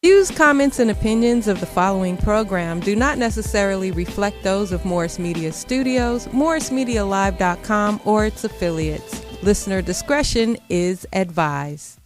Views, comments, and opinions of the following program do not necessarily reflect those of Morris Media Studios, MorrisMediaLive.com, or its affiliates. Listener discretion is advised.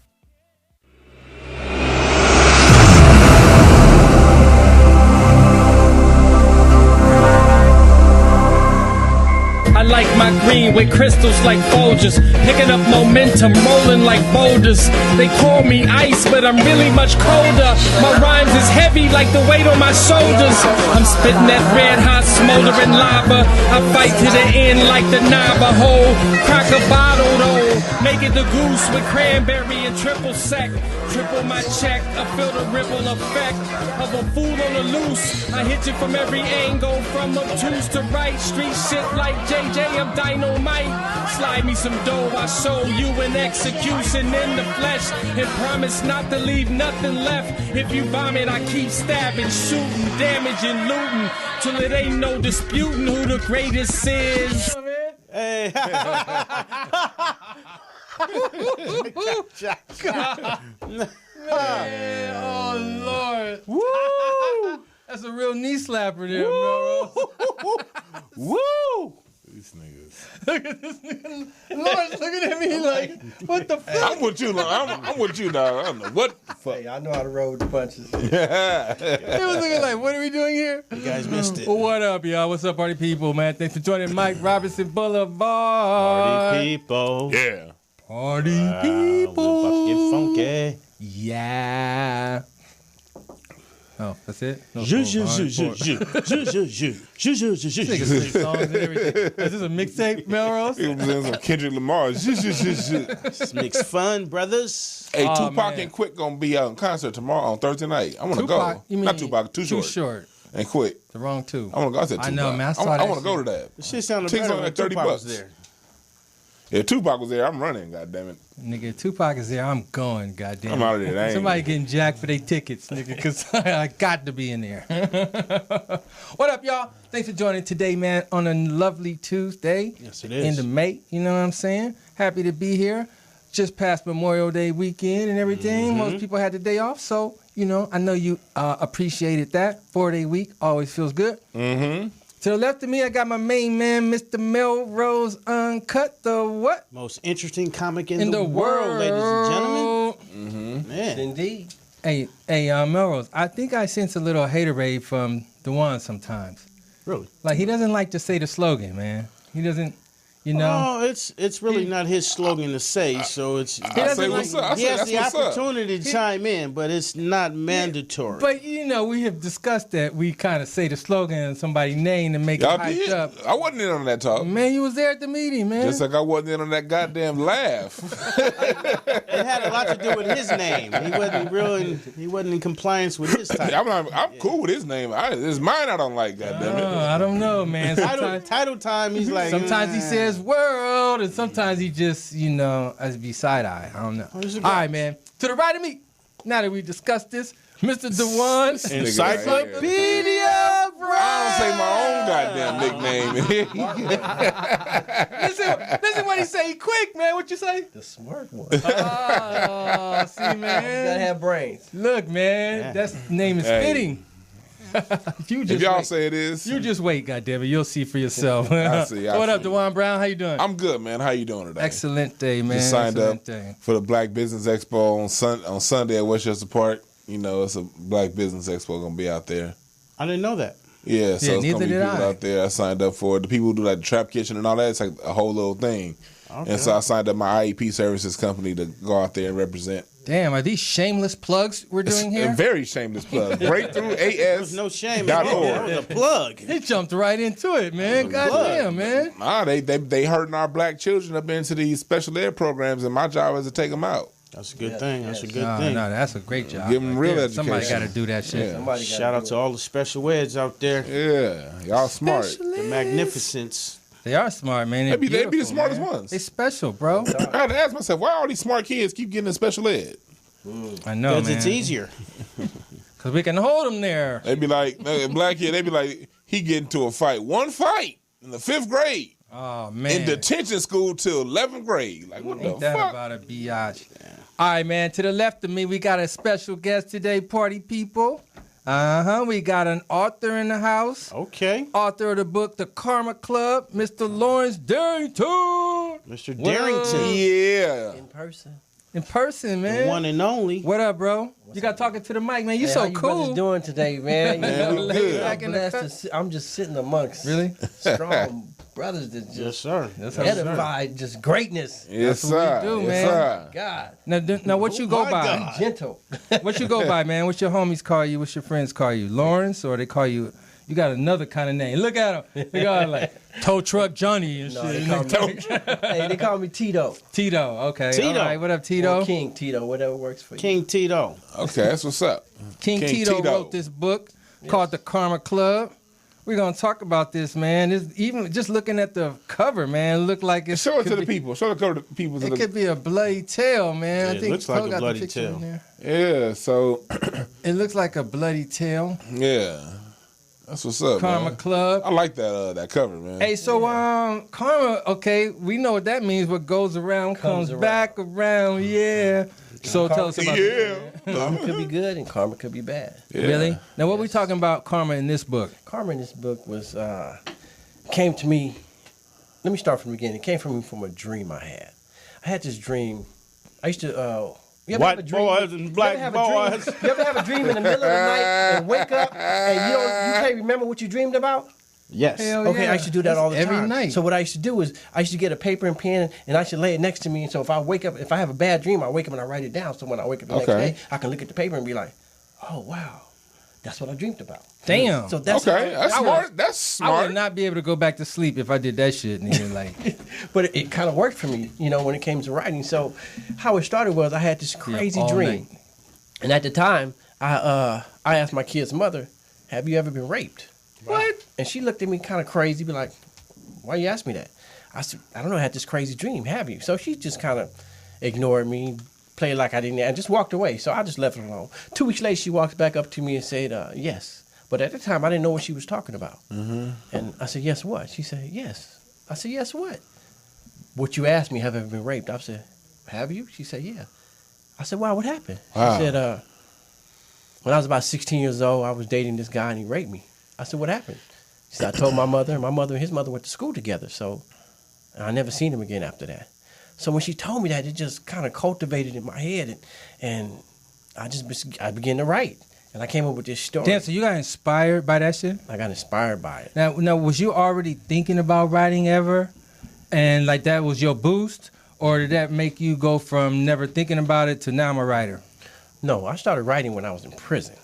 I like my green with crystals like Folgers, picking up momentum, rolling like boulders. They call me ice, but I'm really much colder. My rhymes is heavy like the weight on my shoulders. I'm spitting that red hot smoldering lava. I fight to the end like the Navajo. Crack a bottle though, make it the goose with cranberry and triple sec. Triple my check, I feel the ripple effect of a fool on the loose. I hit you from every angle, from obtuse to right. Street shit like JJ, I'm dynamite. Slide me some dough, I show you an execution in the flesh. And promise not to leave nothing left. If you vomit, I keep stabbing, shooting, damaging, looting, till it ain't no disputing who the greatest is. Hey. Man, oh Lord. Woo! That's a real knee slapper there, Mellroz. Woo! These niggas. Look at this nigga. Lord's looking at me like, what the fuck? I'm with you, I'm with you, dog. I don't know what the fuck. Hey, I know how to roll with the punches. He was looking like, what are we doing here? You guys missed it. Well, what up, y'all? What's up, party people, man? Thanks for joining Mike Robertson Boulevard. Party people. Yeah. Party people. We're about to get funky. Yeah. Oh, that's it? No, Songs and everything. Is this a mixtape, Mellroz? He was in some Kendrick Lamar. This makes fun, brothers. Hey, Oh, Tupac man. and Quick gonna be out in concert tomorrow on Thursday night. I want to go. You mean Not Tupac, Too Too Short. Short. And Quick. The wrong two. I want to go. I said I Tupac. know, man. I saw I that want to go to that. The shit sounded Tickets better on when at $30 Tupac was there. If Tupac was there, I'm running, goddammit. Nigga, Tupac is there. I'm going, goddamn. I'm out of there. I ain't- Somebody getting jacked for their tickets, nigga, because I got to be in there. What up, y'all? Thanks for joining today, man, on a lovely Tuesday. Yes, it is. In the May, you know what I'm saying? Happy to be here. Just past Memorial Day weekend and everything. Mm-hmm. Most people had the day off, so, you know, I know you appreciated that. 4-day week always feels good. Mm-hmm. To the left of me, I got my main man, Mr. Mellroz Uncut, the what? Most interesting comic in the world, ladies and gentlemen. Mm-hmm. Man. Indeed. Hey, Mellroz, I think I sense a little haterade from Dwann sometimes. Really? Like, he doesn't like to say the slogan, man. He doesn't, you know. Oh, it's really not his slogan to say, so it's I say what's up. I he say has that's the what's up. opportunity to chime in, but it's not mandatory. But, you know, we have discussed that we kind of say the slogan and somebody's name and make it Y'all hyped did? up. I wasn't in on that talk. Man, you was there at the meeting, man. Just like I wasn't in on that goddamn laugh. It had a lot to do with his name. He wasn't in compliance with his title. I'm cool with his name. It's mine I don't like, goddammit. I don't know, man. Title time, he's like... Sometimes he says world, and sometimes he just, you know, as be side-eye. I don't know. he's a All guy. right, man. To the right of me, now that we discussed this, Mr. Dwann. Encyclopedia I don't say my own goddamn nickname. Listen what he say. He quick, man. What you say? The smart one. Oh, see, man. Gotta have brains. Look, man. That name is Hey. fitting. You If just y'all wait. say it is, You just wait, goddammit. You'll see for yourself. I see. What up, Dwann Brown? How you doing? I'm good, man. How you doing today? Excellent day, man. Just signed Excellent up day. for the Black Business Expo on Sunday at Westchester Park. You know, it's a Black Business Expo gonna be out there. I didn't know that. Yeah, so it's neither gonna be did people I. out there. I signed up for it. The people who do like the Trap Kitchen and all that. It's like a whole little thing. Okay. And so I signed up my IEP services company to go out there and represent. Damn, are these shameless plugs we're doing It's here? a very shameless plug. Breakthrough There's no shame. AS.org. That was a plug. He jumped right into it, man. Goddamn, man. Nah, they hurting our black children up into these special ed programs, and my job is to take them out. That's a good thing. That's a good No, thing. that's a great job. Give 'em real there. Somebody education. got to do that shit. Yeah. Shout out to all the special eds out there. Yeah, y'all smart. The magnificence. They are smart, man. They be the beautiful, smartest man. ones. They special, bro. I had to ask myself, why all these smart kids keep getting in special ed? I know, Because man. it's easier. Because we can hold them there. They be like, black kid, they be like, he get into a fight. One fight in the 5th grade. Oh, man. In detention school till 11th grade. Like, what Ain't the that fuck? about a biatch? All right, man. To the left of me, we got a special guest today, party people. We got an author in the house. Okay. Author of the book, The Karma Club, Mr. Lawrence Darrington. Mr. Darrington. Yeah. In person. In person, man. The one and only. What up, bro? You got talking to the mic, man. You so how you cool. brothers doing today, man? Man, we good. Back in the Blessed I'm just sitting amongst Really? strong brothers that Yes, just sir. That's how it's done. edify just greatness. Yes, That's what we sir. do, Yes, man. sir. God, Now what you go my by? God. gentle. What you go by, man? What your homies call you? What your friends call you? Lawrence, or they call you? You got another kind of name. Look at him. They got like Tow Truck Johnny and No, shit. They call me Tito. Tito. Okay. Tito. All right. What up, Tito? Or King Tito, whatever works for you. King Tito. Okay, that's what's up. King Tito wrote this book called The Karma Club. We're gonna talk about this, man. It's even just looking at the cover, man, it look like it's Show it to the people. Show the cover to the people. It could be a bloody tail, man. Yeah, I it think looks like Toe a got the bloody picture tail. in there. Yeah, so It looks like a bloody tail. yeah. That's what's up, Karma man. Club. I like that cover, man. Hey, so karma, okay, we know what that means. What goes around comes around. back around, yeah. So tell us about it. Karma could be good and karma could be bad. Yeah. Really? Now, what we talking about karma in this book? Karma in this book was came to me. Let me start from the beginning. It came from a dream I had. I had this dream. I used to. You ever have a White dream? boys and black boys. You ever have a dream in the middle of the night and wake up and you can't remember what you dreamed about? Yes. Hell Okay, yeah. I used to do that all the Every time. night. So what I used to do is I used to get a paper and pen and I should lay it next to me. And so if I wake up, if I have a bad dream, I wake up and I write it down. So when I wake up the next Okay. day, I can look at the paper and be like, oh wow, that's what I dreamed about. Damn. So that's Okay, that's I smart. That's I smart. would not be able to go back to sleep if I did that shit, nigga. Like, But it kind of worked for me, when it came to writing. So how it started was I had this crazy all dream. night. And at the time, I asked my kid's mother, have you ever been raped? What? And she looked at me kind of crazy, be like, why you ask me that? I said, I don't know, I had this crazy dream, have you? So she just kind of ignored me, played like I didn't, and just walked away. So I just left it alone. 2 weeks later, she walked back up to me and said, yes. But at the time, I didn't know what she was talking about. Mm-hmm. And I said, yes, what? She said, yes. I said, yes, what? What you asked me, have I ever been raped? I said, have you? She said, yeah. I said, wow, what happened? Wow. She said, when I was about 16 years old, I was dating this guy and he raped me. I said, what happened? She said, I told my mother, and my mother and his mother went to school together. So I never seen him again after that. So when she told me that, it just kind of cultivated in my head. And I began to write. And I came up with this story. Damn, so you got inspired by that shit? I got inspired by it. Now, was you already thinking about writing ever? And like that was your boost? Or did that make you go from never thinking about it to now I'm a writer? No, I started writing when I was in prison.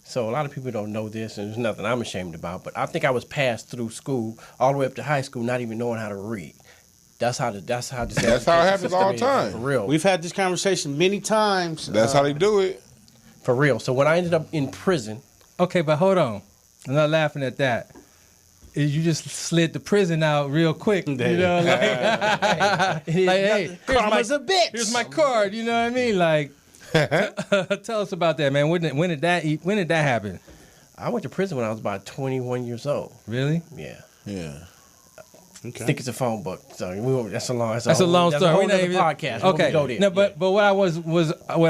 So a lot of people don't know this, and there's nothing I'm ashamed about. But I think I was passed through school all the way up to high school, not even knowing how to read. That's how this That's how it education happens system all the is, time. For real. We've had this conversation many times. That's how they do it. For real. So when I ended up in prison, Okay, but hold on. I'm not laughing at that. You just slid the prison out real quick. You know, like, hey, Karma's a bitch. here's my card. You know what I mean? Like, tell us about that, man. When did that happen? I went to prison when I was about 21 years old. Really? Yeah. Yeah. I think it's a phone book. So that's a long That's a long story. That's a whole We not other even- podcast. Okay. Go there. No, but what I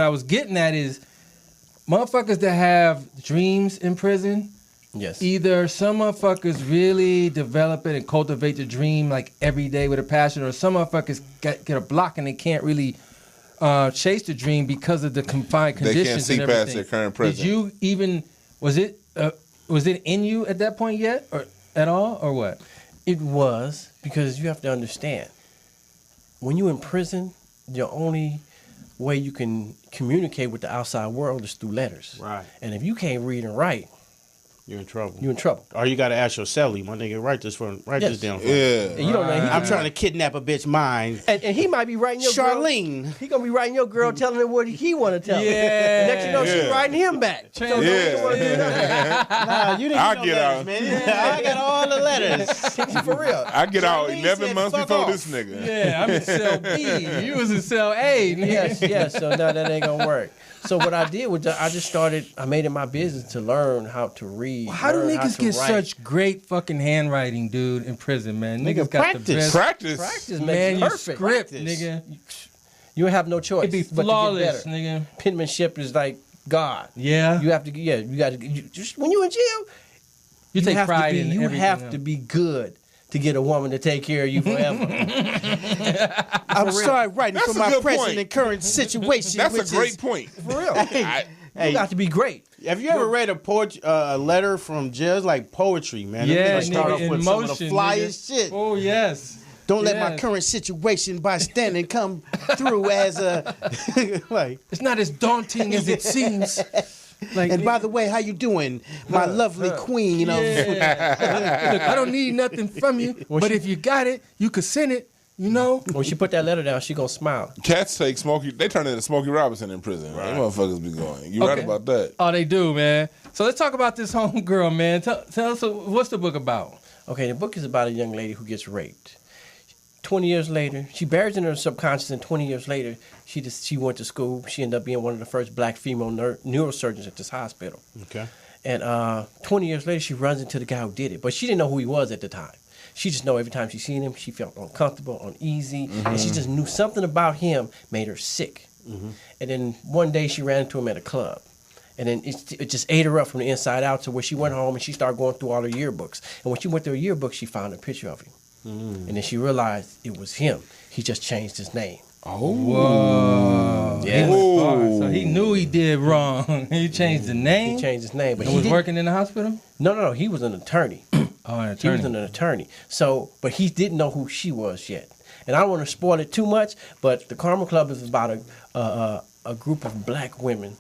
was getting at is motherfuckers that have dreams in prison. Yes. Either some motherfuckers really develop it and cultivate the dream like every day with a passion, or some motherfuckers get a block and they can't really chase the dream because of the confined They conditions. can't see and past everything. their current prison. Did you even was it in you at that point yet, or at all, or what? It was, because you have to understand, when you're in prison, the only way you can communicate with the outside world is through letters. Right. And if you can't read and write, You're in trouble. you're in trouble. Or you got to ask your cellie, my nigga, write this Yes. down for me. Yeah. And you don't know. I'm trying to kidnap a bitch mind. And he might be writing your girl. Charlene. He gonna be writing your girl, telling her what he want to tell her. Yeah. Next you know, she's Yeah. writing him back. So don't even wanna do nothing. Nah, you didn't I'll get no get letters, out. man. I got all the letters. For real. I get out Charlene 11 said, months "Fuck before off." this nigga. Yeah, I'm in cell B. You was in cell A. nigga. Yes. So no, that ain't gonna work. So what I did was I made it my business to learn how to read. How do learn niggas to get write. such great fucking handwriting, dude, in prison, man? Niggas got practice. the best Practice. Practice makes it perfect. manuscript, Practice. nigga. You have no choice. It'd be but to get flawless, better. nigga. Penmanship is like God. Yeah. You have to. Yeah, you got to. Just when you're in jail, You take have pride to be, in You everything have else. to be good to get a woman to take care of you forever. I'm sorry, writing That's for a my good present point. and current situation. That's a which great is, point. For real. I- You got to be great. Have you ever read a letter from jail? It's like poetry, man. Them Yeah, niggas start nigga, off in with some of the motion, flyest nigga. shit. Oh, yes. Don't let my Yes. current situation by standing come through as a like. It's not as daunting as it seems. Like, And by the way, how you doing, my lovely queen? You know, yeah. Look, I don't need nothing from you, but if you got it, you could send it. You know. When she put that letter down, she gonna smile. Cats take Smokey. They turn into Smokey Robinson in prison. Right. They motherfuckers be going. You right Okay. about that? Oh, they do, man. So let's talk about this homegirl, man. Tell us what's the book about? Okay, the book is about a young lady who gets raped. 20 years later, she buries it in her subconscious, and 20 years later, she went to school. She ended up being one of the first black female neurosurgeons at this hospital. okay. And 20 years later, she runs into the guy who did it. But she didn't know who he was at the time. She just know every time she seen him, she felt uncomfortable, uneasy, and she just knew something about him made her sick. And then one day she ran into him at a club. And then it just ate her up from the inside out to where she went home and she started going through all her yearbooks. And when she went through her yearbook, she found a picture of him. And then she realized it was him. He just changed his name. Whoa. Yeah. He went far. So he knew he did wrong. He changed the name. He changed his name. But He was working in the hospital? No. He was an attorney. Oh, an He was attorney. an attorney. So, but he didn't know who she was yet. And I don't want to spoil it too much, but the Karma Club is about a group of black women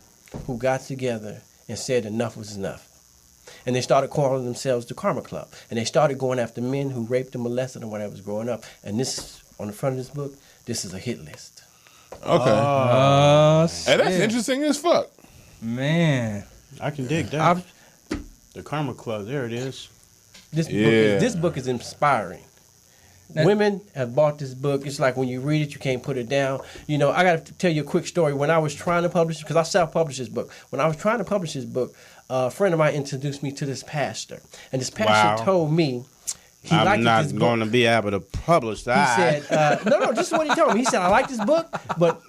who got together and said enough was enough. And they started calling themselves the Karma Club. And they started going after men who raped and molested them when they was growing up. And this, on the front of this book, this is a hit list. Okay. Oh, Hey, that's shit. interesting as fuck. Man. I can dig that. The Karma Club, there it is. This book is inspiring. That- Women have bought this book. It's like when you read it, you can't put it down. You know, I got to tell you a quick story. When I was trying to publish it, because I self-published this book. When I was trying to publish this book, a friend of mine introduced me to this pastor. And this pastor Wow. told me he I'm liked not this book. going to be able to publish He that. said, no, this is what he told me. He said, I like this book, but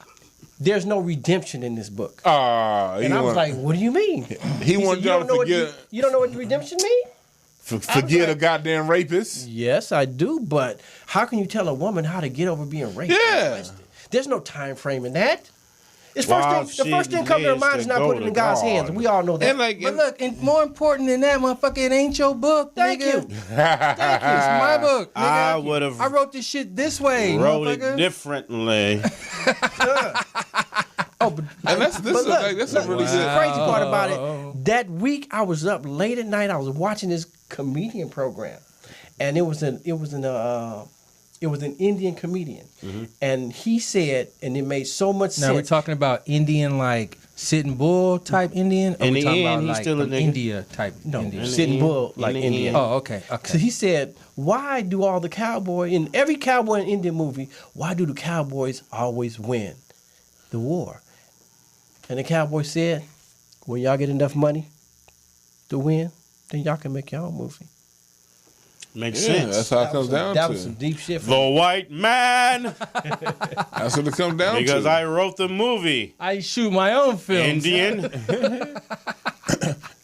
there's no redemption in this book. And I was like, what do you mean? he wanted said, y'all to forget, you don't know what redemption means? forget a like- goddamn rapist. Yes, I do, but how can you tell a woman how to get over being raped? Yeah. There's no time frame in that. It's While the first thing come to her she mind lives is not to put it go in to God's God. hands. We all know that. And like, But look, and more important than that, motherfucker, it ain't your book, Thank nigga. you. It's my book, nigga. I would have I wrote this shit this way, wrote motherfucker. it differently. and that's But look, that's a really the good. crazy part about it. That week, I was up late at night. I was watching this comedian program, and it was an Indian comedian, and he said, and it made so much Now we're sense. talking about Indian, like Sitting Bull type Indian, or In we the talking end, about he's like still a from nigga. India type No, Indian? Sitting Bull like in the Indian. end. Oh, okay. So he said, why do all the cowboy, in every cowboy in Indian movie, why do the cowboys always win the war? And the cowboy said, when y'all get enough money to win, then y'all can make your own movie. Makes Yeah, sense. that's how it comes down That to. was some deep shit for The me. white man, That's what it comes down because to. I wrote the movie. I shoot my own films. Indian.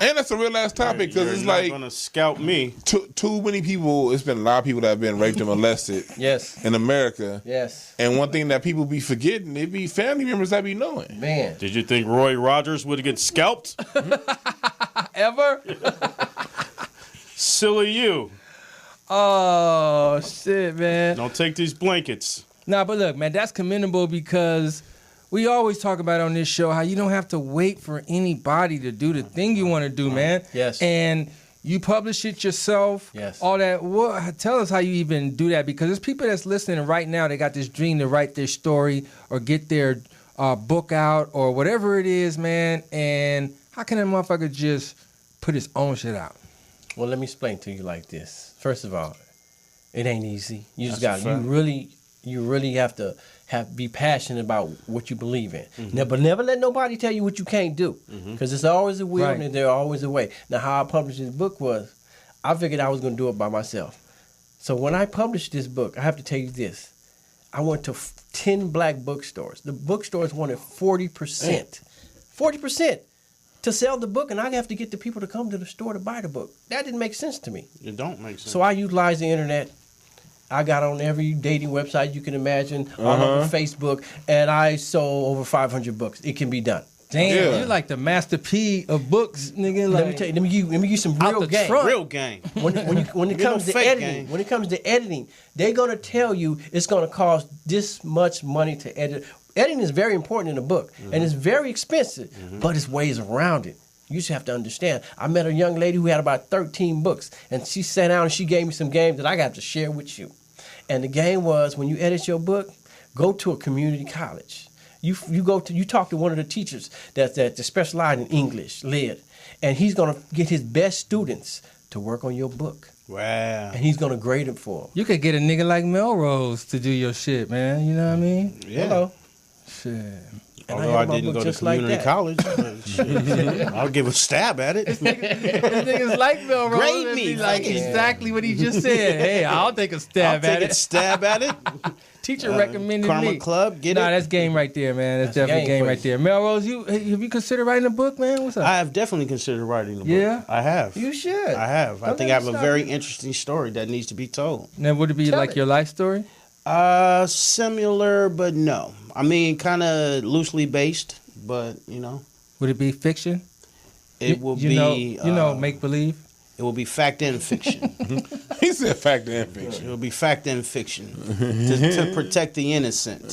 And that's a real ass topic because You're it's not like gonna scalp me. too many people. It's been a lot of people that have been raped and molested Yes, in America. yes. And one thing that people be forgetting, it be family members that be knowing. Man. Did you think Roy Rogers would get scalped? Ever? Silly you. Oh shit, man. Don't take these blankets. Nah, but look, man, that's commendable because we always talk about on this show how you don't have to wait for anybody to do the thing you want to do, man. Yes. And you publish it yourself. Yes. All that. What? Tell us how you even do that, because there's people that's listening right now. They got this dream to write their story or get their book out or whatever it is, man. And how can a motherfucker just put his own shit out? Well, let me explain to you like this. First of all, it ain't easy. You just That's got a fact. you really have to be passionate about what you believe in. But never let nobody tell you what you can't do, because there's always a will Right. and there's always a way. Now, how I published this book was, I figured I was going to do it by myself. So when I published this book, I have to tell you this. I went to 10 black bookstores. The bookstores wanted 40%. 40% to sell the book, and I have to get the people to come to the store to buy the book. That didn't make sense to me. It don't make sense. So I utilized the internet. I got on every dating website you can imagine, all over Facebook, and I sold over 500 books. It can be done. Damn, you're like the Master P of books, nigga. Like, Let me tell you. Let me give you some real game. Real game. When it comes to editing, they're gonna tell you it's gonna cost this much money to edit. Editing is very important in a book, and it's very expensive, but it's ways around it. You just have to understand. I met a young lady who had about 13 books, and she sat down and she gave me some games that I got to share with you. And the game was, when you edit your book, go to a community college. You talk to one of the teachers that specialize in English, lit, and he's gonna get his best students to work on your book. Wow. And he's gonna grade it for them. you could get a nigga like Mellroz to do your shit, man. You know what I mean? Yeah. Hello. Shit. And Although I had my didn't book go to just like community that. college, but shit, I'll give a stab at it. This nigga's like Mellroz. Grade and me. be like Yeah. exactly what he just said. Hey, I'll take a stab I'll at take it. a stab at it. Teacher recommended Karma me. Club, get Nah, it. that's game right there, man. That's definitely game game for right there. Mellroz, have you considered writing a book, man? What's up? I have definitely considered writing a book. Yeah? I have. You should. I have. I Don't think I let have me a stop very you. interesting story that needs to be told. Now, would it be Tell like it. your life story? Similar, but no. I mean, kind of loosely based, but Would it be fiction? it will You be. know, make believe. It will be fact and fiction. He said fact and fiction. It will be fact and fiction to protect the innocent.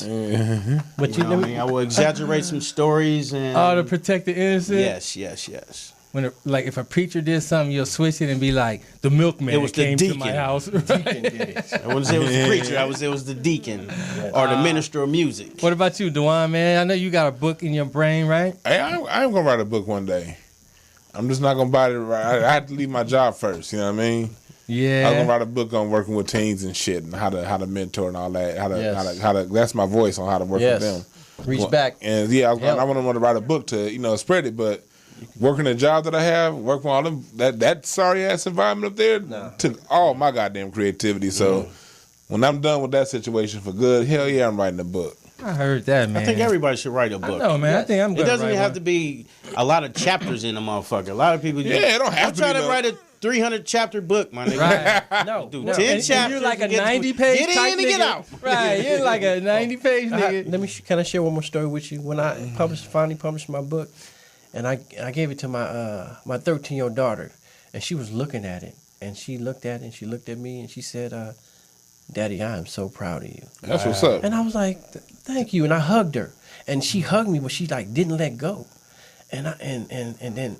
But You know what I mean? I will exaggerate some stories and. Oh, to protect the innocent. Yes. When if a preacher did something, you'll switch it and be like, the milkman It was the came to deacon. my house. I wouldn't say it was the preacher. I would say it was the deacon or the minister of music. What about you, Dwann, man? I know you got a book in your brain, right? Hey, I'm gonna write a book one day. I'm just not gonna buy it. I had to leave my job first. You know what I mean? Yeah. I'm gonna write a book on working with teens and shit, and how to mentor and all that. Yes. How to. That's my voice on how to work with them. Reach back. And yeah, I Help. want to write a book to spread it, but working a job that I have, working on all them that sorry ass environment up there took all my goddamn creativity. So when I'm done with that situation for good, hell yeah, I'm writing a book. I heard that, man. I think everybody should write a I book. know, man. I think I'm It good. doesn't even have to be a lot of chapters in a motherfucker. A lot of people. Yeah, it don't have I'm to trying be to no- write a 300 chapter book, my nigga. Right. No. Do no. 10 And chapters. you're like a and get 90-page Get type in and get nigga. out. Right. You're like a 90-page nigga. Can I share one more story with you? When I finally published my book, and I gave it to my 13-year-old daughter, and she was looking at it, and she looked at it, and she looked at me, and she said, "Daddy, I am so proud of you." That's what's up. And I was like, "Thank you," and I hugged her, and she hugged me, but she like didn't let go, and then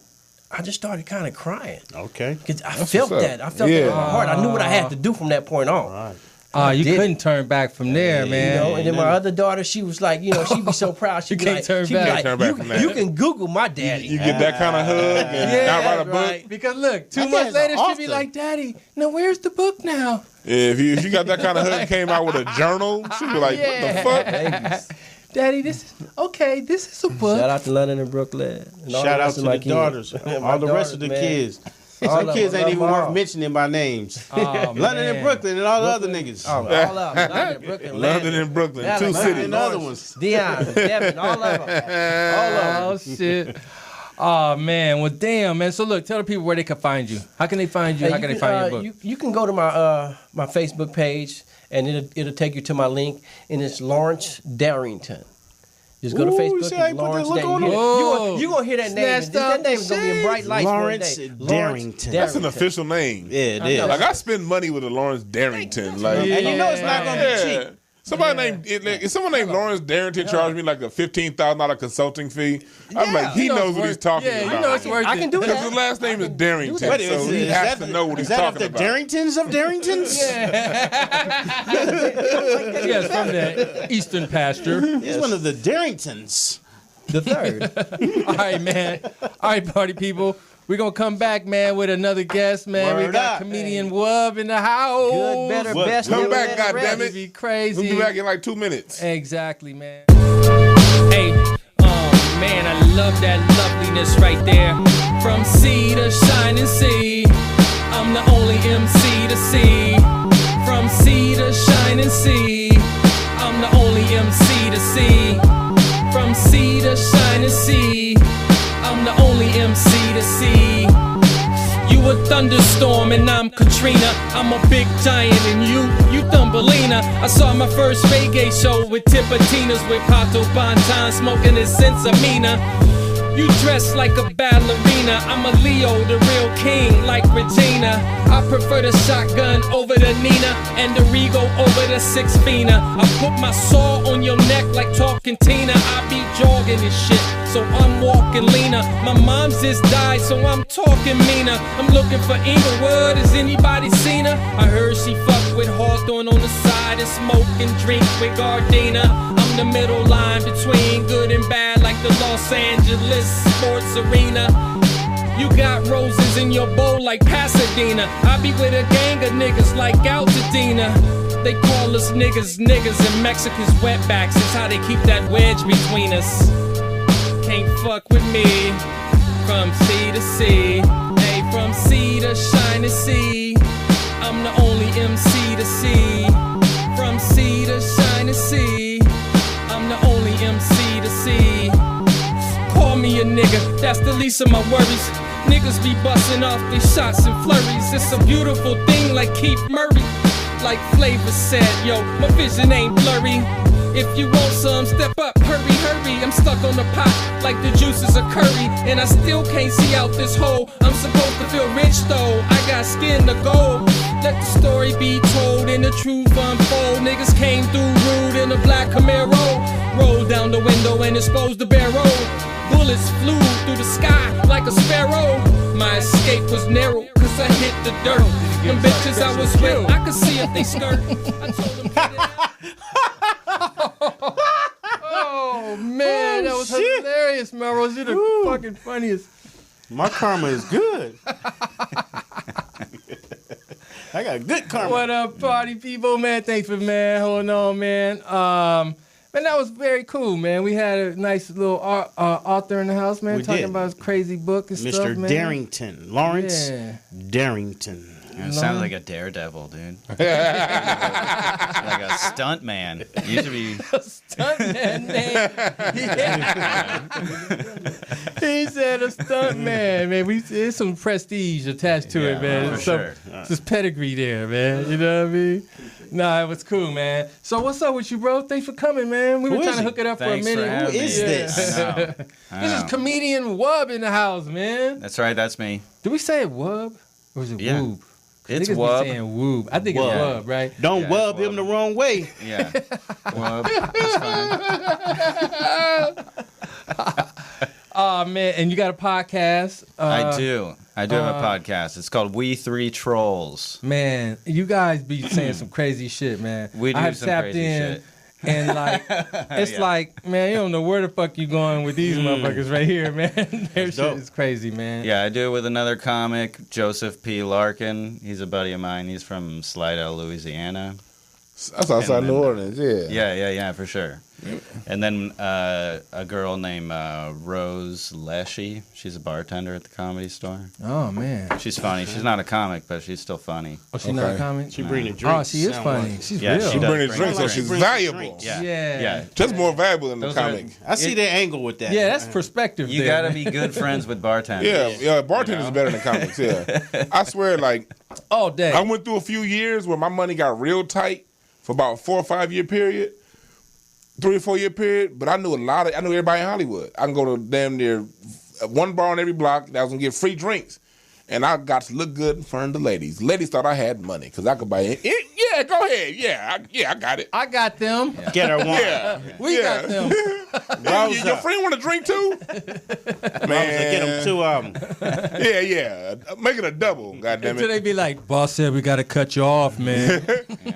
I just started kind of crying. Okay. Cause I That's felt what's up. that. I felt that in my heart. I knew what I had to do from that point on. All right. You did couldn't turn back from there, man. And then my other daughter, she was like, she'd be so proud. She'd You be can't like, turn she'd be back. like, Turn back from that. you can Google my daddy. You get that kind of hug and not write a book. Right. Because look, 2 My months dad's later, an she'd be author. like, "Daddy, now where's the book now?" If you got that kind of hug, came out with a journal, she'd be like, "What the fuck?" Daddy, this is a book. Shout out to London and Brooklyn. And all Shout the out rest to of my the daughters. kids. All the rest of the man. kids. All Some of kids them. ain't even Love worth all. mentioning by names. Oh, London man. and Brooklyn and all the other niggas. Oh, all of them. London, Brooklyn, London and Brooklyn, Yeah, two like cities. And the other ones. Dion, Devin, all of them. Oh shit. Oh man. Well, damn, man. So look, tell the people where they can find you. How can they find you? Hey, How can they find your book? You can go to my Facebook page, and it'll take you to my link, and it's Lawrence Darrington. Just go to Ooh, Facebook. you see how you put that Lawrence look on Darrington. him? You're gonna hear that name. Snatched That up name is gonna be in bright lights Lawrence one day. Darrington. That's an official name. Yeah, it I is. know. Like I spend money with a Lawrence Darrington. Like, And you know it's not gonna be cheap. Somebody named if someone named Lawrence Darrington charged me like a $15,000 consulting fee. I'm like, he knows what he's talking Yeah, about. you know it's worth it. I can do Because that. his last name is Darrington, Wait, so he has to know what he's is that talking the about. Darringtons of Darringtons? Yes, from the Eastern Pasture. He's one of the Darringtons. The third. All right, man. All right, party people. We're going to come back, man, with another guest, man. We Word got up. comedian Wub in the house. Good, better, What? best. Come new, back, better, goddammit. rest. Be crazy. We'll be back in like 2 minutes. Exactly, man. Hey, oh man, I love that loveliness right there. From sea to shining sea, I'm the only MC to see. From sea to shining sea, I'm thunderstorm and I'm Katrina. I'm a big giant and you Thumbelina. I saw my first reggae show with Tipatinas with Pato Bonton smoking his Sensamina. You dress like a ballerina. I'm a Leo, the real king, like Regina. I prefer the shotgun over the Nina and the Rego over the Six Fina. I put my saw on your neck like talking Tina. I be jogging and shit, so I'm walking leaner. My mom's just died, so I'm talking meaner. I'm looking for Inglewood, has anybody seen her? I heard she fucked with Hawthorne on the side and smoke and drink with Gardena. I'm the middle line between good and bad, like the Los Angeles sports arena. You got roses in your bowl like Pasadena. I be with a gang of niggas like Altadena. They call us niggas and Mexicans wetbacks. It's how they keep that wedge between us. Can't fuck with me. From sea to sea, hey, from sea to shining sea. I'm the only MC to see. From sea to shining sea, I'm the only MC to see. Call me a nigga, that's the least of my worries. Niggas be busting off these shots and flurries. It's a beautiful thing like Keith Murray. Like Flavor said, yo, my vision ain't blurry. If you want some, step up, hurry, hurry. I'm stuck on the pot like the juices of curry, and I still can't see out this hole. I'm supposed to feel rich though, I got skin to gold. Let the story be told and the truth unfold. Niggas came through rude in a black Camaro. Rolled down the window and exposed the barrel. Bullets flew through the sky like a sparrow. My escape was narrow, cause I hit the dirt. Them bitches I was with, I could see if they skirt. I told them Oh man, that was hilarious, Mellroz. You're the fucking funniest. My karma is good. I got good karma. What up, party people, man? Thanks for, man, holding on, man. Man, that was very cool, man. We had a nice little author in the house, man, talking about his crazy book and stuff, man. Mr. Darrington. Lawrence Darrington. It sounds like a daredevil, dude. Like a stunt man. Used to be stunt man name. He said a stunt man, man. There's some prestige attached to it, man. For sure. There's pedigree there, man. You know what I mean? Nah, it was cool, man. So what's up with you, bro? Thanks for coming, man. We were trying to hook it up for a minute. Who is this? I know. This is comedian Wub in the house, man. That's right, that's me. Do we say it Wub? Or is it Woob? It's Niggas Wub. be saying Woob. I think it's Wub, right? Don't wub it's him the wrong way. Yeah. Wub. That's fine. Oh, man. And you got a podcast. I do have a podcast. It's called We Three Trolls. Man, you guys be saying some crazy shit, man. We do I have some tapped crazy in, shit. and like, it's like, man, you don't know where the fuck you going with these motherfuckers right here, man. Their shit is crazy, man. Yeah, I do it with another comic, Joseph P. Larkin. He's a buddy of mine. He's from Slidell, Louisiana. That's outside New Orleans, yeah. Yeah, for sure. And then a girl named Rose Leshy. She's a bartender at the Comedy Store. Oh, man. She's funny. She's not a comic, but she's still funny. Oh, she's not a comic? She bring the drinks. Oh, she is funny. She's Yeah, real. She bring the She drinks, so does she's bring valuable. drinks. Yeah. Just more valuable than the Those are- comic. I see that angle with that. Yeah, that's perspective You there. gotta be good friends with bartenders. Yeah, bartenders is better than comics, yeah. I swear, like, all day. I went through a few years where my money got real tight for about a 4 or 5 year period, 3 or 4 year period, but I knew everybody in Hollywood. I can go to damn near one bar on every block that was gonna get free drinks. And I got to look good in front of the ladies. Ladies thought I had money because I could buy it. Yeah, go ahead. Yeah, I got it. I got them. Yeah. Get her one. Yeah, We got them. Your friend want a drink too? Man, Get them 2 of them. Yeah. Make it a double. Goddamn Until it. they be like, boss said we got to cut you off, man.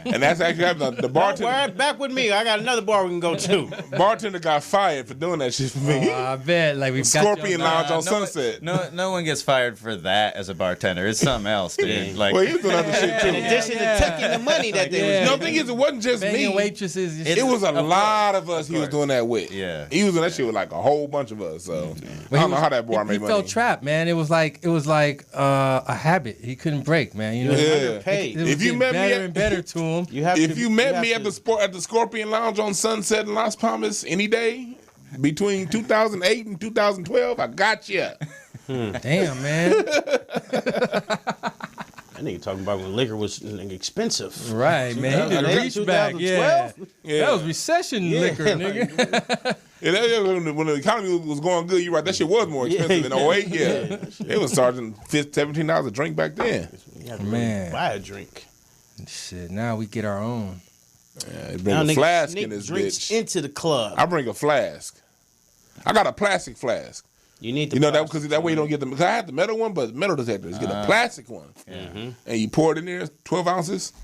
And that's actually happened. The Right back with me. I got another bar we can go to. bartender got fired for doing that shit for me. I bet. Like we got Scorpion you on- Lounge on Sunset. No one gets fired for that as a bartender. It's something else, dude. Like, Well, he was doing other shit In too. addition to taking the money that they Yeah. was No, thing is, it wasn't just banging me. waitresses. It was a lot of us he was doing that with. Yeah. He was doing that shit with like a whole bunch of us. So I don't know how that boy he made money. felt trapped, man. It was like a habit he couldn't break, man. You know, Yeah. underpaid. it was If you getting met me better at- and better to him. If you met me at the Scorpion Lounge on Sunset in Las Palmas any day between 2008 and 2012, I got you. Damn, man. That nigga talking about when liquor was expensive. Right, man. He did a reach back. Yeah. Yeah. That was recession liquor, nigga. Yeah, when the economy was going good, you're right. That shit was more expensive in 08. Yeah, it was charging $17 a drink back then. You had to Man. buy a drink. Shit, now we get our own. Yeah, they bring a flask in this drinks bitch. into the club. I bring a flask. I got a plastic flask. You need the that because that way you don't get them. Cause I had the metal one, but metal detectors. You get a plastic one, and you pour it in there, 12 ounces.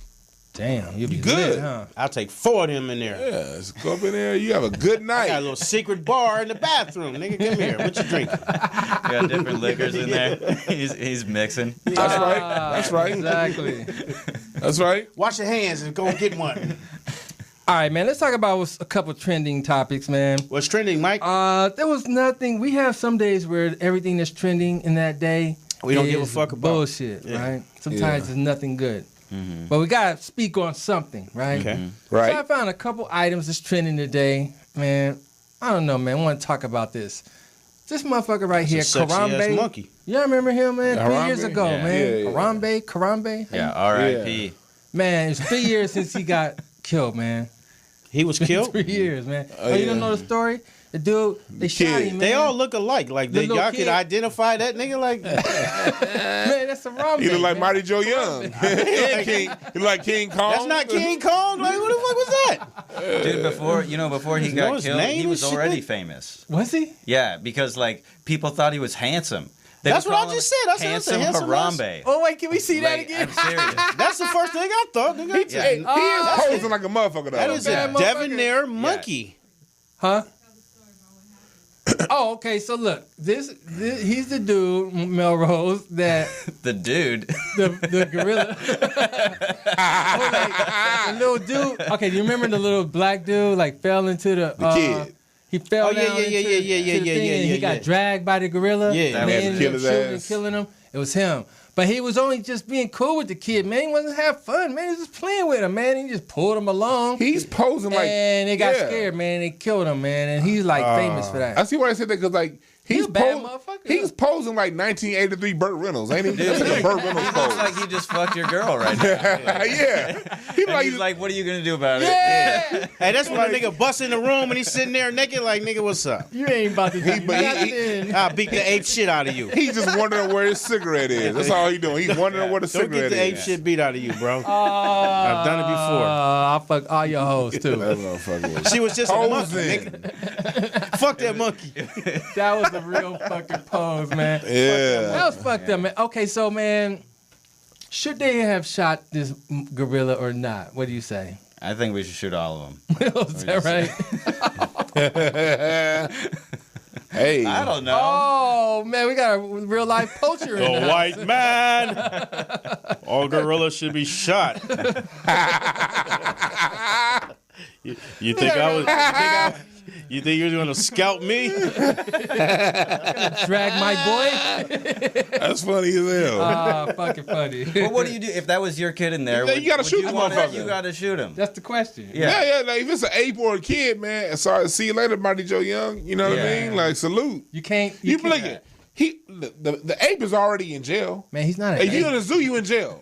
Damn, you be good. lit, huh? I'll take 4 of them in there. Yeah, just go up in there. You have a good night. I got a little secret bar in the bathroom. Nigga, come here. What you drinking? You got different liquors in there. He's mixing. That's right. That's right. Exactly. That's right. Wash your hands and go get one. All right, man. Let's talk about a couple trending topics, man. What's trending, Mike? There was nothing. We have some days where everything that's trending in that day We don't give a fuck about. bullshit, right? Sometimes it's nothing good. Mm-hmm. But we gotta speak on something, right? Okay. Right. So I found a couple items that's trending today, man. I don't know, man. I want to talk about this. This motherfucker right here, Sexy-ass monkey. Y'all remember him, man? 3 years Harambe? ago, Yeah. man. Yeah, yeah. Harambe. Yeah, R.I.P. Man, it's 3 years since he got killed, man. He was killed? 3 years, man. Oh, You yeah. don't know the story? The dude, they shot kid. him, man. They all look alike. Like, The little y'all kid. could identify that nigga like Man, that's Harambe. He look like man. Mighty Joe Young. And King. He like King Kong. that's not King Kong? Like, what the fuck was that? Dude, before he know got his killed, name he was and shit? already famous. Was he? Yeah, because like people thought he was handsome. They That's would what I call just him said. I said that's a handsome handsome Harambe. Oh, wait, can we see that Like, again? I'm serious. That's the first thing I thought, nigga. He is posing like a motherfucker though. That is bad a motherfucker. debonair monkey. Huh? Oh, okay. So look, this he's the dude, Mellroz, that The dude. the gorilla. Oh, like, the little dude. Okay, do you remember the little black dude like fell into the kid. He fell Oh, yeah, down yeah, into yeah, the yeah, thing, yeah, and he got yeah. dragged by the gorilla. Yeah. and That they was ended kill up his shooting and ass. killing him. It was him. But he was only just being cool with the kid, man. He wasn't having fun, man. He was just playing with him, man. He just pulled him along. He's posing like. And they got yeah. scared, man. They killed him, man. And he's like famous for that. I see why I said that because like He he's a bad motherfucker. He's posing like 1983 Burt Reynolds, ain't he? Dude, That's like a Burt Reynolds He pose. looks like he just fucked your girl right now. yeah. He And he's like, what are you gonna do about it? Yeah. Hey, that's when a nigga busts in the room and he's sitting there naked like, nigga, what's up? You ain't about to do nothing. I'll beat the ape shit out of you. he's just wondering where his cigarette is. That's all he doing. He's wondering where the Don't get cigarette the ape is. shit beat out of you, bro. I've done it before. I'll fuck all your hoes, too. That motherfucker. She was just a monkey, Posing. nigga. Fuck that monkey. That was a real fucking pose, man. Yeah. That was fucked up, man. Okay, so, man, should they have shot this gorilla or not? What do you say? I think we should shoot all of them. Is that right? Hey. I don't know. Oh, man, we got a real life poacher in A the white man. All gorillas should be shot. You think I was? You think you're gonna scout me? drag my boy. That's funny as hell. Fucking funny. Well, what do you do if that was your kid in there? You gotta shoot the motherfucker. You gotta shoot him. That's the question. Yeah, like if it's an ape or a kid, man. Sorry, see you later, Mighty Joe Young. You know what I mean? Like salute. You can't. You can't- blink it. The ape is already in jail. Man, he's not an If you in ape. the zoo, you in jail.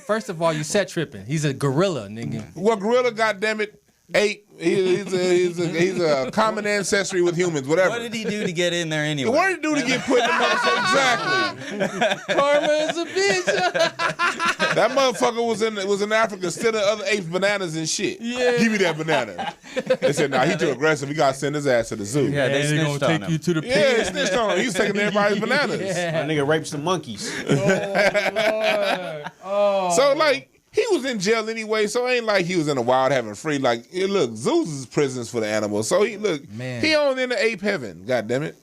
First of all, you set tripping. He's a gorilla, nigga. Well, gorilla, goddammit, ape. He's a common ancestry with humans. Whatever. What did he do to get in there anyway? What did he do to get put in the motherfucker? Exactly. Karma is a bitch. That motherfucker was in Africa stealing other apes' bananas and shit. Yeah. Give me that banana. They said, nah, he too aggressive. We gotta send his ass to the zoo. Yeah, they They're snitched gonna on take him. you to the Yeah, pig. they snitched on him. He was taking everybody's bananas. That nigga rapes the monkeys. So, like, he was in jail anyway, so it ain't like he was in the wild having free. Like, look, zoos is prisons for the animals. So, he on in the ape heaven, goddammit.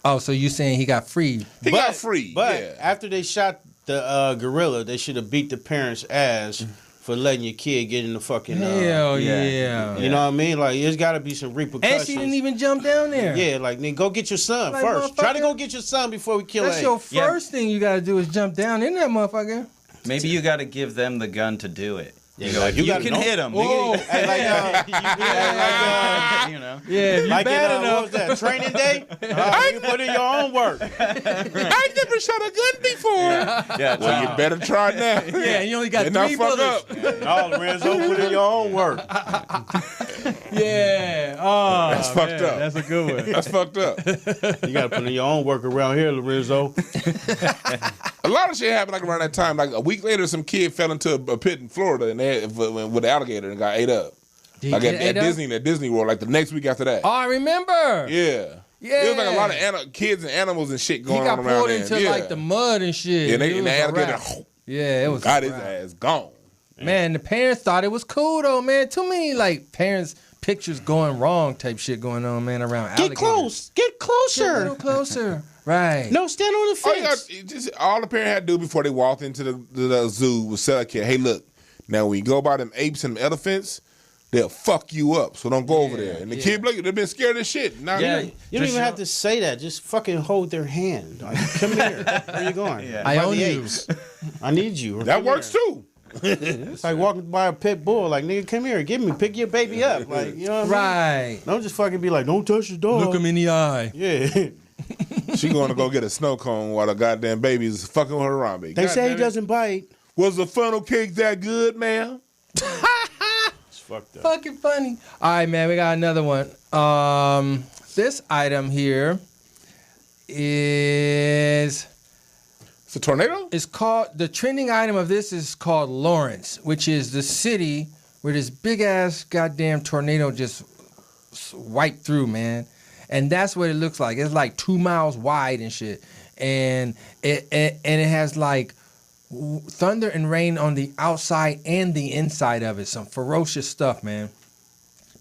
Oh, so you saying he got freed? He got free, But yeah. after they shot the gorilla, they should have beat the parents' ass for letting your kid get in the fucking. Hell yeah. yeah. You know what I mean? Like, there's got to be some repercussions. And she didn't even jump down there. Yeah, like, nigga, go get your son Like, first. Try to motherfucker. go get your son before we kill That's him. your first thing you gotta do is jump down in that motherfucker. Maybe you got to give them the gun to do it. You know, you can hit them. Whoa. Hey, like, you know. Yeah, if you like bad what enough. was that, training day? You put in your own work. I never shot a gun before. Yeah, Well, you better try it now. Yeah, you only got And not 3 fuck bullets. up. No, Lorenzo, put in your own work. Yeah. Oh, That's fucked up. That's a good one. That's fucked up. You got to put in your own work around here, Lorenzo. A lot of shit happened like around that time. Like a week later, some kid fell into a pit in Florida and they had, with an alligator and got ate up. Like at Disney World. Like the next week after that. Oh, I remember. Yeah. Yeah. It was like a lot of kids and animals and shit going He got on around pulled there. into Yeah. like the mud and shit. Yeah, It and was the a alligator wrap. Yeah, it was. got a his wrap. ass gone. Man, the parents thought it was cool though, man. Too many like parents pictures going wrong type shit going on, man, around Get alligators. close. Get Get a closer. little closer. Right. No, stand on the fence. All the parent had to do before they walked into the zoo was tell a kid, hey, look, now when you go by them apes and them elephants, they'll fuck you up, so don't go over there. And the kid, look, they've been scared as shit. Now, You don't even have to say that. Just fucking hold their hand. Like, come here. Where you going? Yeah. I By own the you. apes. I need you. that Come works here. too. It's like walking by a pit bull. Like, nigga, come here. Pick your baby up. Like, you know what I mean? Right. Don't just fucking be like, don't touch the dog. Look him in the eye. Yeah. She going to go get a snow cone while the goddamn baby's fucking with her around. They say he doesn't bite. Was the funnel cake that good, ma'am? It's fucked up. Fucking funny. All right, man, we got another one. This item here is It's a tornado? it's called the trending item of this is called Lawrence, which is the city where this big ass goddamn tornado just wiped through, man. And that's what it looks like. It's like 2 miles wide and shit, and it has like thunder and rain on the outside and the inside of it. Some ferocious stuff, man.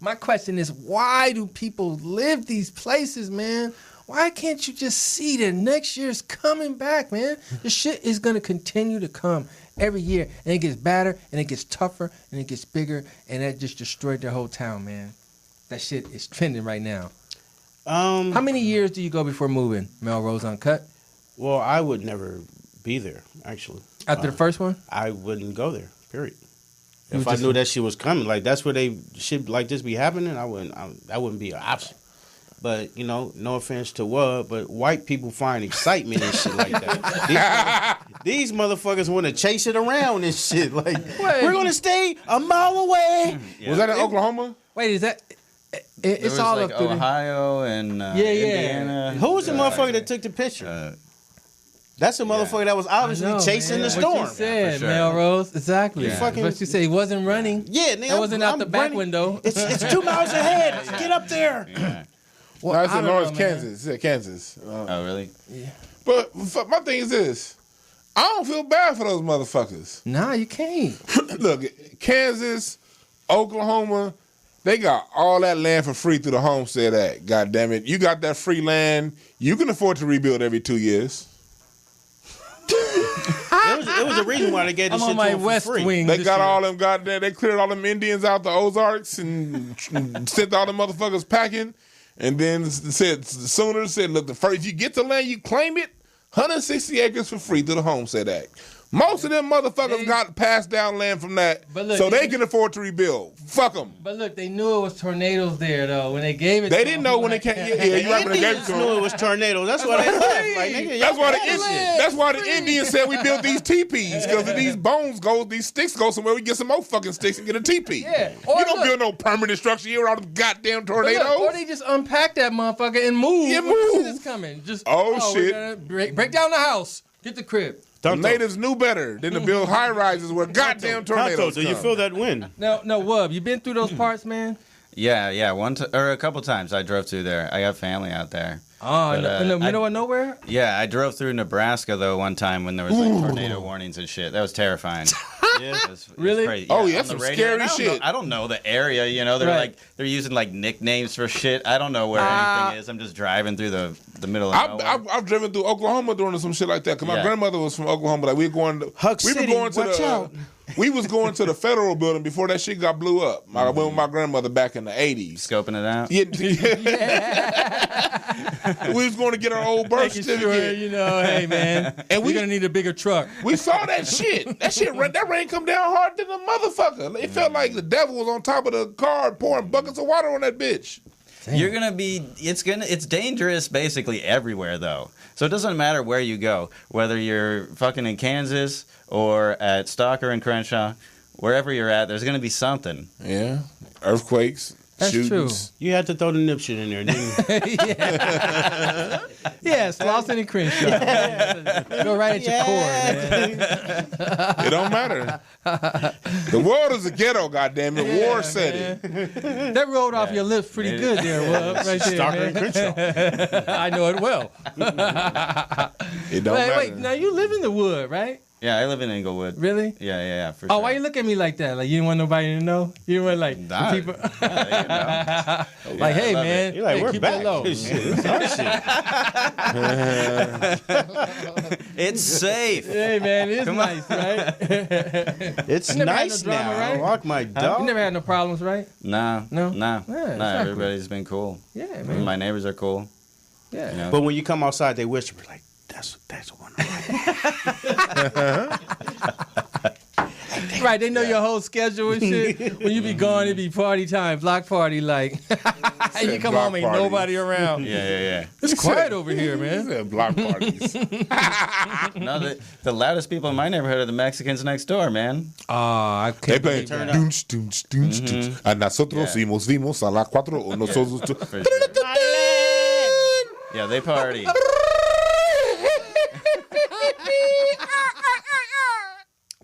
My question is, why do people live these places, man? Why can't you just see that next year's coming back, man? The shit is going to continue to come every year, and it gets badder, and it gets tougher, and it gets bigger, and that just destroyed their whole town, man. That shit is trending right now. How many years do you go before moving, Mellroz Uncut? Well, I would never be there, actually. After the first one? I wouldn't go there, period. You If would I just- knew that shit was coming, like that's where shit like this be happening, that wouldn't be an option. But, you know, no offense to but white people find excitement and shit like that. These motherfuckers want to chase it around and shit. Like, we're going to stay a mile away. Yeah. Was that in Oklahoma? Wait, is that... There It's was all like up through Ohio and Indiana. Who was the motherfucker that took the picture? That's the motherfucker that was obviously chasing the storm. What you said, for sure. Melrose. Exactly. Yeah. Fucking- What you said, he wasn't running. Yeah, nigga. That wasn't out I'm the back running. window. It's 2 miles ahead. Get up there. Yeah. Well, No, it's I in don't Lawrence, know, man. Kansas. It's in Kansas. Oh, really? But my thing is this. I don't feel bad for those motherfuckers. Nah, you can't. Look, Kansas, Oklahoma, they got all that land for free through the Homestead Act. God damn it. You got that free land. You can afford to rebuild every 2 years. There was a reason why they gave this I'm shit on to my them for West free. Wing. They this got year. all them goddamn, they cleared all them Indians out the Ozarks and sent all them motherfuckers packing. And then Sooner said, look, if you get the land, you claim it, 160 acres for free through the Homestead Act. Most of them motherfuckers got passed down land from that But look, so they can afford to rebuild. Fuck them. But look, they knew it was tornadoes there, though. When they gave it They to didn't them, know when they like, came. Yeah, you right when they gave it Indians to knew it them. was tornadoes. That's why they left. Like, nigga, That's why y'all that's why the Indians said we built these teepees, because if these bones go, these sticks go somewhere, we get some more fucking sticks and get a teepee. Yeah. You Or don't look- build no permanent structure here without them goddamn But look, tornadoes. or they just unpack that motherfucker and move. Yeah, when the shit move. is coming. Just Oh, we're shit. gonna break down the house. Get the crib. The natives knew better than to build high rises where goddamn tornadoes do you come. feel that wind? No, Wub, you been through those parts, man? Yeah, a couple times I drove through there. I got family out there. Oh, But, in the middle of nowhere? Yeah, I drove through Nebraska though one time when there was like tornado warnings and shit. That was terrifying. Yeah. It was Really? crazy. Oh, on yeah, that's the some radio. scary And shit. I don't know the area. You know, they're Right. they're using like nicknames for shit. I don't know where anything is. I'm just driving through the middle of nowhere. I've driven through Oklahoma doing some shit like that because my Yeah. grandmother was from Oklahoma. Like we were going to Huck we City, were going to watch the out. We was going to the federal building before that shit got blew up. I went with my grandmother back in the 80s. Scoping it out. Yeah. We was going to get our old birth Making certificate. sure, hey man, And we're gonna need a bigger truck. We saw that shit. That rain come down hard than a motherfucker. It felt like the devil was on top of the car pouring buckets of water on that bitch. You're gonna be. It's dangerous basically everywhere though. So it doesn't matter where you go, whether you're fucking in Kansas or at Stalker and Crenshaw, wherever you're at, there's gonna be something. Yeah, earthquakes. That's shootings. true. You had to throw the nip shit in there, didn't you? Yeah, Slauson and Crenshaw. Go right at your core, man. It don't matter. The world is a ghetto, goddammit. War said it. That rolled off your lips pretty good there, Wub. Right there, Stalker and man. Crenshaw. I know it well. It don't matter. Wait, now you live in the wood, right? Yeah, I live in Inglewood. Really? Yeah, for Oh, sure. why you look at me like that? Like you didn't want nobody to know? You didn't want like the Nah. people. Yeah, Like, hey, I love man. You're like, hey, we're keep back. it low. This shit, it's our shit. It's safe. Hey, man, it's nice, right? It's You never had nice no drama, now. right? I walk my You dog. never had no problems, right? No. No? Yeah, exactly. everybody's been cool. Yeah, man. My neighbors are cool. Yeah. You know? But when you come outside, they whisper like, "That's one." Right, they know your whole schedule and shit. When you be gone, it be party time, block party, like. And you come block home, ain't parties. nobody around. Yeah. It's quiet over here, man. He said block parties. No, the loudest people in my neighborhood are the Mexicans next door, man. Oh, I They can't play believe that. dunch, dunch, dunch, dunch. A nosotros Yeah. vimos a las 4 o nosotros. For sure. Yeah, they party.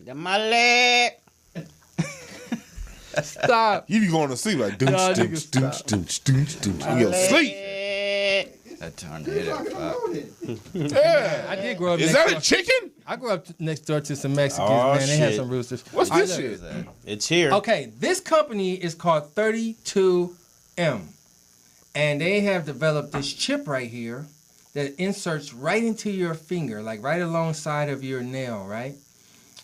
The male. Stop. You be going to sleep like dunch, Y'all dunch, niggas dunch, dunch, dunch, dunch. You go to sleep. That tornado. Fuck. Yeah. I did grow up Is next that door. a chicken? I grew up next door to some Mexicans, Oh, man. They had shit. some roosters. What's I this know- shit? It's here. Okay, this company is called 32M. And they have developed this chip right here that inserts right into your finger, like right alongside of your nail, right?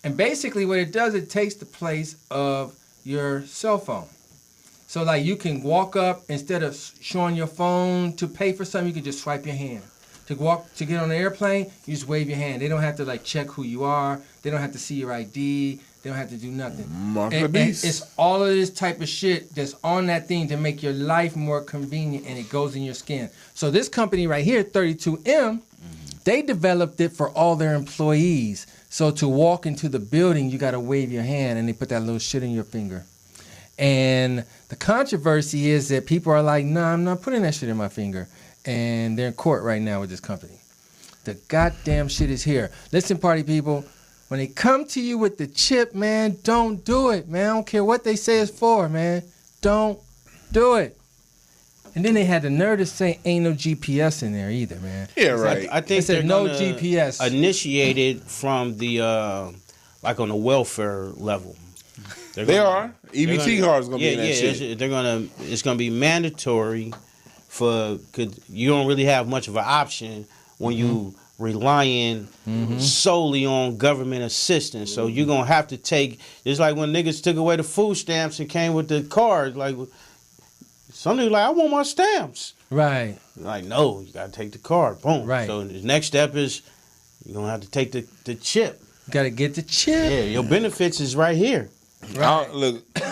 And basically what it does, it takes the place of your cell phone. So like you can walk up, instead of showing your phone to pay for something, you can just swipe your hand. To get on the airplane, you just wave your hand. They don't have to like check who you are. They don't have to see your ID. They don't have to do nothing. Mark the And beast. it's all of this type of shit that's on that thing to make your life more convenient, and it goes in your skin. So this company right here, 32M, they developed it for all their employees. So to walk into the building, you got to wave your hand, and they put that little shit in your finger. And the controversy is that people are like, nah, I'm not putting that shit in my finger. And they're in court right now with this company. The goddamn shit is here. Listen, party people, when they come to you with the chip, man, don't do it, man. I don't care what they say it's for, man. Don't do it. And then they had the nerve to say ain't no GPS in there either, man. Yeah, right. I think They said they're no gonna GPS. Initiate it from the like on the welfare level. They are. EBT cards gonna be in that shit. It's gonna be mandatory cause you don't really have much of an option when you relying solely on government assistance. So you're gonna have to take. It's like when niggas took away the food stamps and came with the cards. Like some niggas like, I want my stamps. Right. Like, no, you gotta take the card. Boom. Right. So the next step is you're gonna have to take the chip. Got to get the chip. Yeah, your benefits is right here. I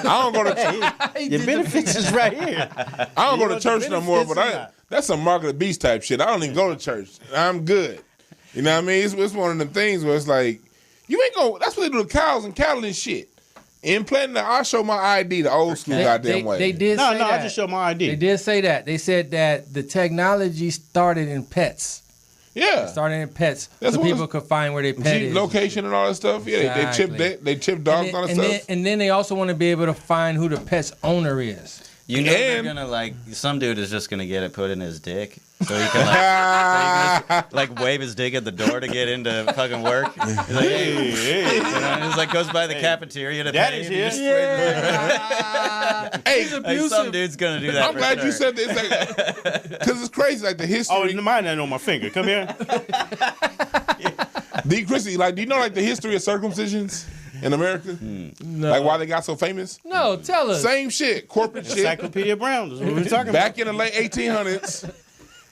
don't go to Your benefits is right here. I don't You go know to church the no more, but benefits or not? that's some Mark of the Beast type shit. I don't even go to church. I'm good. You know what I mean? It's one of them things where it's like, you ain't going, that's what they do to cows and cattle and shit. Implanting I show my ID the old school goddamn way. They did No, say no, that. I just show my ID. They did say that. They said that the technology started in pets. Yeah. Started in pets, That's so what people it's- could find where their pet is. Location and all that stuff. Yeah, Exactly. they chip dogs and all that and stuff. then they also want to be able to find who the pet's owner is. You know they're And- gonna like some dude is just gonna get it put in his dick, so he can like wave his dick at the door to get into fucking work. He's like, hey. You know, and he's like goes by the cafeteria to Daddy's pay. and he here. just- Hey, Like, some dude's gonna do that. I'm for glad you sure. said this because it's crazy. Like the history. Oh, mine ain't on my finger. Come here. Chrissy, like, do you know like the history of circumcisions? in America? No. Like why they got so famous? No, tell us. Same shit, corporate shit. Encyclopedia Brown. That's what we're talking about. Back in the late 1800s,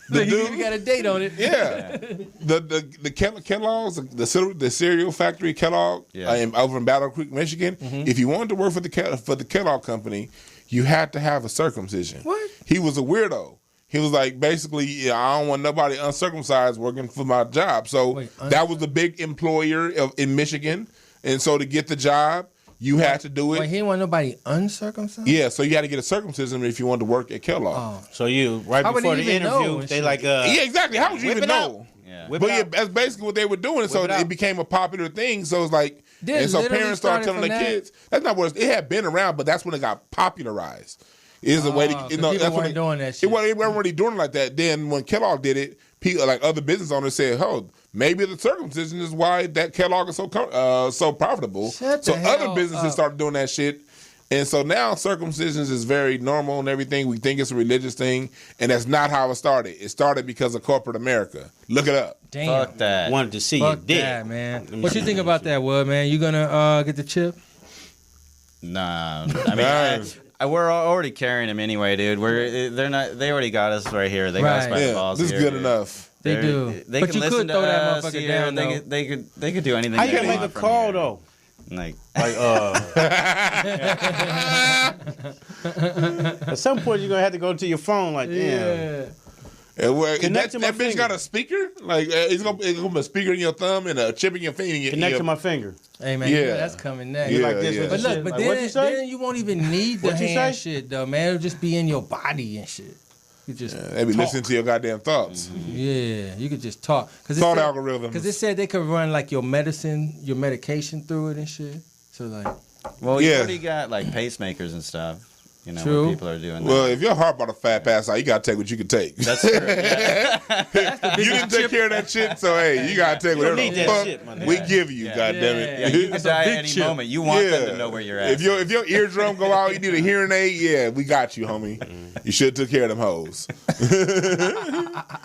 the You dude, got a date on it. yeah, the Kellogg's, the cereal factory Kellogg, Yeah. over in Battle Creek, Michigan. If you wanted to work for the Kellogg company, you had to have a circumcision. What? He was a weirdo. He was like, basically, I don't want nobody uncircumcised working for my job. So that was the big employer in Michigan. And so to get the job, you had to do it. Wait, he didn't want nobody uncircumcised? Yeah, so you had to get a circumcision if you wanted to work at Kellogg. Oh. So you, right How would before he the even know interview, and they shit? like, Yeah, exactly. How would you whip even it out. know? Yeah. Whip But it yeah, out. that's basically what they were doing. So it out. it became a popular thing. So it's like, Did and so literally parents started started telling their from that? kids. That's not what it had been around, but that's when it got popularized. Is a way to, 'cause that's people when weren't doing that shit. They weren't really doing it like that. Then when Kellogg did it, people like other business owners said, "Oh, maybe the circumcision is why that Kellogg is so profitable." Shut So the hell other businesses up. started doing that shit. And so now circumcisions is very normal and everything. We think it's a religious thing, and that's not how it started. It started because of corporate America. Look it up. Damn. Fuck that. wanted to see your Fuck dick. that, man. What you think about that, Wood, man? You gonna get the chip? Nah, I mean, we're already carrying them anyway, dude. They're not. They already got us right here. They got us Right. by the Yeah, balls. this is here, good dude. enough. They They're- do. They But can you listen could to throw that us motherfucker here, down, though. They could do anything. How you they gonna make a want from call here. though? Like, Like, at some point you're gonna have to go to your phone. Like, damn. Yeah. And Connect to my that bitch finger. got a speaker? Like, it's gonna be a speaker in your thumb and a chip in your finger. Connect to my finger. Hey, man, Yeah. you know that's coming next. Yeah, like this yeah. with But the look, shit. but Like, what'd you say? then you won't even need the What'd you hand say? shit, though, man. It'll just be in your body and shit. You just They be listening to your goddamn thoughts. yeah, you could just talk. Thought algorithms. Because it said they could run like your medication through it and shit. So like, well, you Yeah. already got like pacemakers and stuff. You know, True. where people are doing Well, that. if your heart about to fat pass out, you gotta take what you can take. That's true. Yeah. You didn't take care of that shit, so hey, you gotta take whatever need the that fuck shit, my nigga. we give you. Yeah. Goddamn Yeah, it! you can That's a die big at any chip. moment. You want them to know where you're at. If your eardrum go out, you need a hearing aid. Yeah, we got you, homie. You should have took care of them hoes.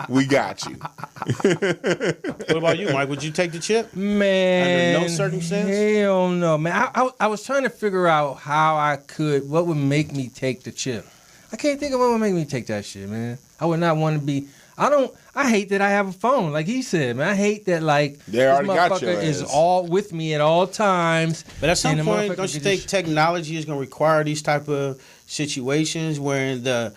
We got you. What about you, Mike? Would you take the chip? man, Under no circumstance? hell no, man. I was trying to figure out how I could, what would make me take the chip. I can't think of what would make me take that shit, man. I would not want to be. I hate that I have a phone, like he said, man. I hate that, like, They this already got your motherfucker is ass. all with me at all times. But at some and the point, motherfucker don't you could think just- technology is going to require these type of situations where the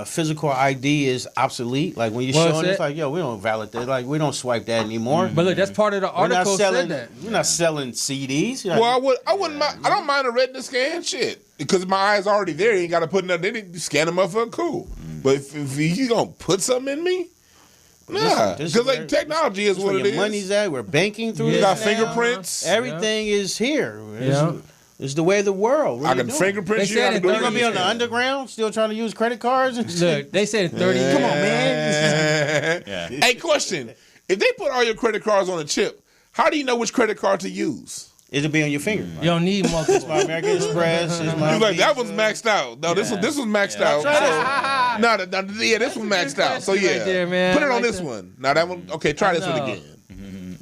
physical ID is obsolete? Like when you're Well, showing, it's it's like, yo, we don't validate, like we don't swipe that anymore. But look, that's part of the We're not article selling. said that. We're not selling CDs. Well, I wouldn't mind. I don't mind a retina scan shit because my eyes already there. You ain't got to put nothing in it. Scan them motherfucker, cool. But if you gonna put something in me, nah, This is because like where- technology is That's what where it your is. money's at. We're banking through You this got now. fingerprints. Everything is here. Yeah. It's the way of the world. What I are you can doing? fingerprint They you. I said can it- do Are you gonna be on everything. the underground still trying to use credit cards and shit? Look, they said 30. Come on, man. Yeah. Hey, question: if they put all your credit cards on a chip, how do you know which credit card to use? It'll be on your finger. You don't need multiple. My American Express. Is my You like that Visa. was maxed out. No, this was maxed out. Try No, yeah, this was maxed out. So yeah, Right there, man. put it on Right this there. one. Now that one. Okay, try this one know. again.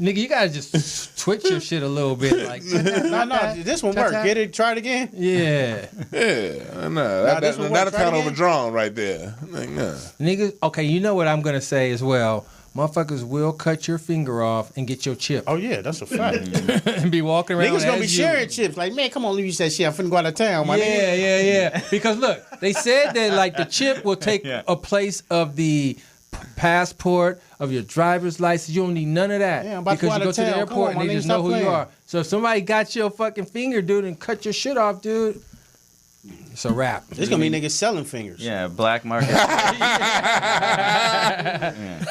Nigga, you gotta just twitch your shit a little bit. Like, No, this one worked. Get it, try it again. yeah. Yeah, I know. Nah, this one That'll works. Try count it again. overdrawn right there. Like, nah. Niggas, okay, you know what I'm gonna say as well. Motherfuckers will cut your finger off and get your chip Oh yeah, that's a fact. and be walking around. Niggas gonna be as you. sharing chips. Like, man, come on, leave you that shit. I'm finna go out of town, my nigga. Yeah. Because look, they said that like the chip will take a place of the passport, of your driver's license. You don't need none of that. Yeah, I'm about to because go out you go of to the town. airport Come on, and my they nigga, just know stop who you playing. are. So if somebody got your fucking finger, dude, and cut your shit off, dude, it's a wrap. There's gonna be niggas selling fingers. Yeah, black market. Hey,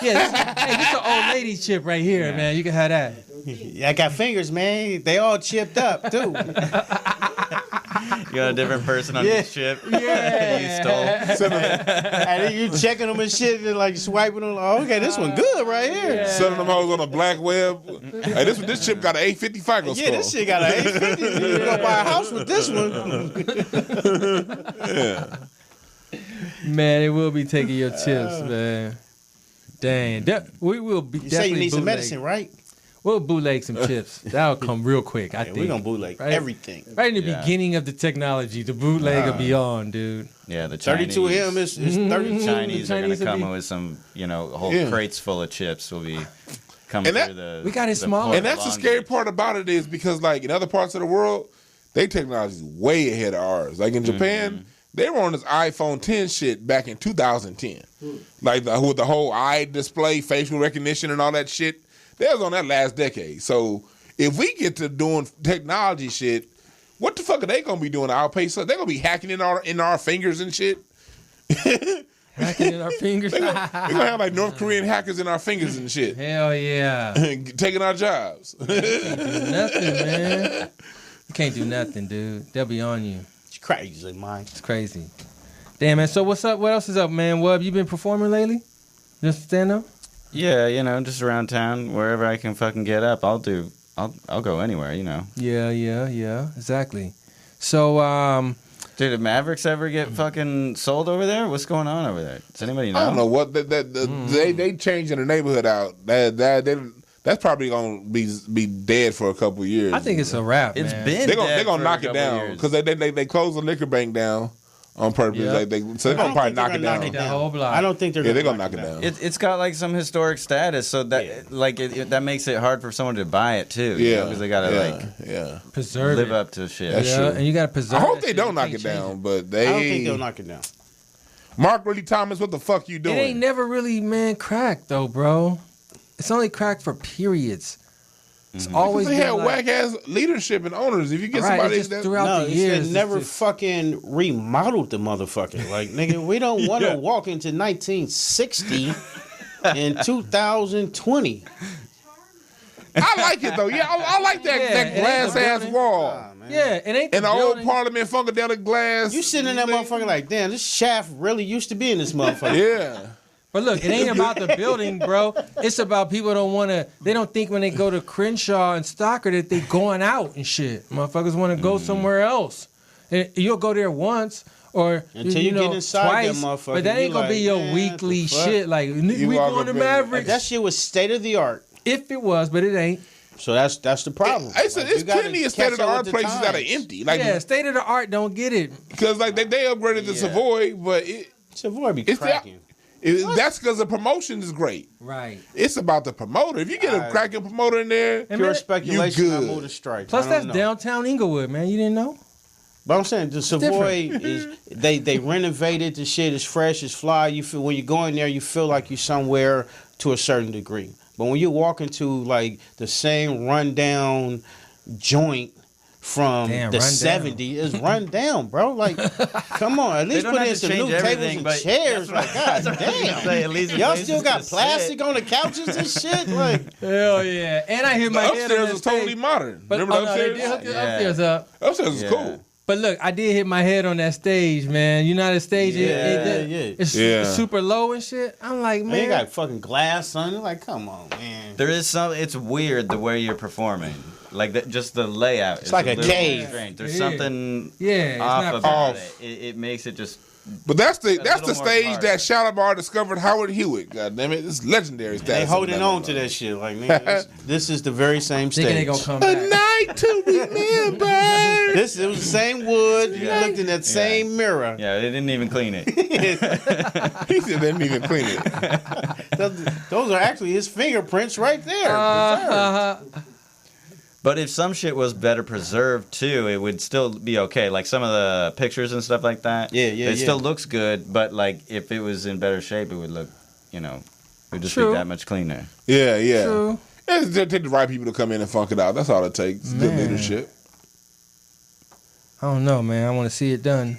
this is an old lady chip right here, man. You can have that. I got fingers, man. They all chipped up too. You got a different person on Yeah. your chip. Yeah. You stole. And then you checking them and shit, and like swiping them. Oh, okay, this one good right here. Selling them hoes on a black web. Hey, this chip got an 850 FICO score. Yeah, this shit got an 850. You go buy a house with this one. Man, they will be taking your chips, man. Dang. We will be You say you definitely need some bootleg. medicine, right? We'll bootleg some chips. That'll come real quick, I think. We're going to bootleg everything. Right in the beginning of the technology, the bootleg will be on, dude. Yeah, the Chinese. 32M is 30. Chinese are going to come with some, whole crates full of chips will be coming through the. We got it the small. port And that's the scary part about it is because, like, in other parts of the world, their technology is way ahead of ours. Like in Japan, they were on this iPhone 10 shit back in 2010. Like with the whole eye display, facial recognition, and all that shit. They was on that last decade. So if we get to doing technology shit, what the fuck are they gonna be doing to outpace us? They're gonna be hacking in our fingers and shit. Hacking in our fingers. We're gonna have like North Korean hackers in our fingers and shit. Hell yeah. Taking our jobs. Can't do nothing, man. You can't do nothing, dude. They'll be on you. It's crazy, man. It's crazy. Damn, man. So what's up? What else is up, man? Wub, you been performing lately? Just stand up? Yeah, just around town, wherever I can fucking get up, I'll go anywhere, Yeah, exactly. So, Did the Mavericks ever get fucking sold over there? What's going on over there? Does anybody know? I don't know what they changing the neighborhood out. That's probably gonna be dead for a couple of years. I think it's a wrap. It's man. been they're gonna for knock a it couple down years. because they closed the liquor bank down on purpose. Yeah. So they're gonna probably knock it down. The whole block. I don't think they're Gonna knock it down. It's got like some historic status, so that that makes it hard for someone to buy it too. Yeah, because they gotta preserve live it. up to shit. That's Yeah, true. and you gotta preserve. I hope that they shit. don't You knock can't it change down, but they. I don't think they'll knock it down. Mark Ridley Thomas, what the fuck you doing? It ain't never really, man, cracked though, bro. It's only cracked for periods. It's always they been had like, whack ass leadership and owners. If you get right, somebody it's just that throughout No, the it's years. they never it's just- fucking remodeled the motherfucker. Like, nigga, we don't want to walk into 1960 in 2020. I like it though. Yeah, I like that, Yeah, that it ain't glass the ass building. wall. Man. Yeah, it ain't And the old building. Parliament Funkadelic glass. You sitting in that motherfucker like, damn, this shaft really used to be in this motherfucker. Yeah. But look, it ain't about the building, bro. It's about people they don't think when they go to Crenshaw and Stocker that they going out and shit. Motherfuckers want to go somewhere else. And you'll go there once or Until you get inside that twice, motherfucker, but that you ain't gonna be like, your man, weekly what the fuck? shit. Like we walk going to up in- Mavericks. That shit was state of the art. If it was, but it ain't. So that's the problem. It's Like, you gotta plenty of catch state of the up art with the places that are times. empty. Like, Yeah, state of the art don't get it. because like they upgraded the Savoy, but Savoy be it's cracking. that's because the promotion is great. Right. It's about the promoter. If you get a cracking promoter in there, And Pure man, speculation. you I good. moved a strike. plus I that's don't know. downtown Inglewood, man. You didn't know? But I'm saying the Savoy is they renovated the shit. It's fresh. It's fly. You feel when you go in there, you feel like you're somewhere to a certain degree. But when you walk into like the same rundown joint from Damn, the run down. 70s, it's run down, bro. Like, come on, at least don't put have in to some change new tables everything, and but chairs. that's Like, god what I was gonna damn, say, at least y'all places still got to plastic sit. on the couches and shit. Like, Hell yeah. And I hit the my head on upstairs that is totally stage. modern. But Remember the no, they upstairs? did hook the Yeah. upstairs up. Upstairs is Yeah. cool. But look, I did hit my head on that stage, man. You know that stage? Yeah. It's Yeah. super low and shit. I'm like, man, you man. got fucking glass on it. Like, come on, man. There is some. It's weird the way you're performing. Like just the layout. It's like a little cave. strange. There's It is. something Yeah, it's off not about off. it. It makes it just. But that's the little more stage hard. that Shadow Bar discovered Howard Hewitt. God damn it, it's legendary. They status holding that on to motherfucker. that shit. Like, nigga, this is the very same Thinking they stage. gonna come A back. night to remember. It was the same wood. You looked in that same mirror. Yeah, they didn't even clean it. He said they didn't even clean it. Those are actually his fingerprints right there. But if some shit was better preserved too, it would still be okay. Like some of the pictures and stuff like that. It still looks good, but like if it was in better shape, it would look, it would just True. be that much cleaner. Yeah, yeah. True. It's just take the right people to come in and funk it out. That's all it takes. It's good Man. leadership. I don't know, man. I want to see it done.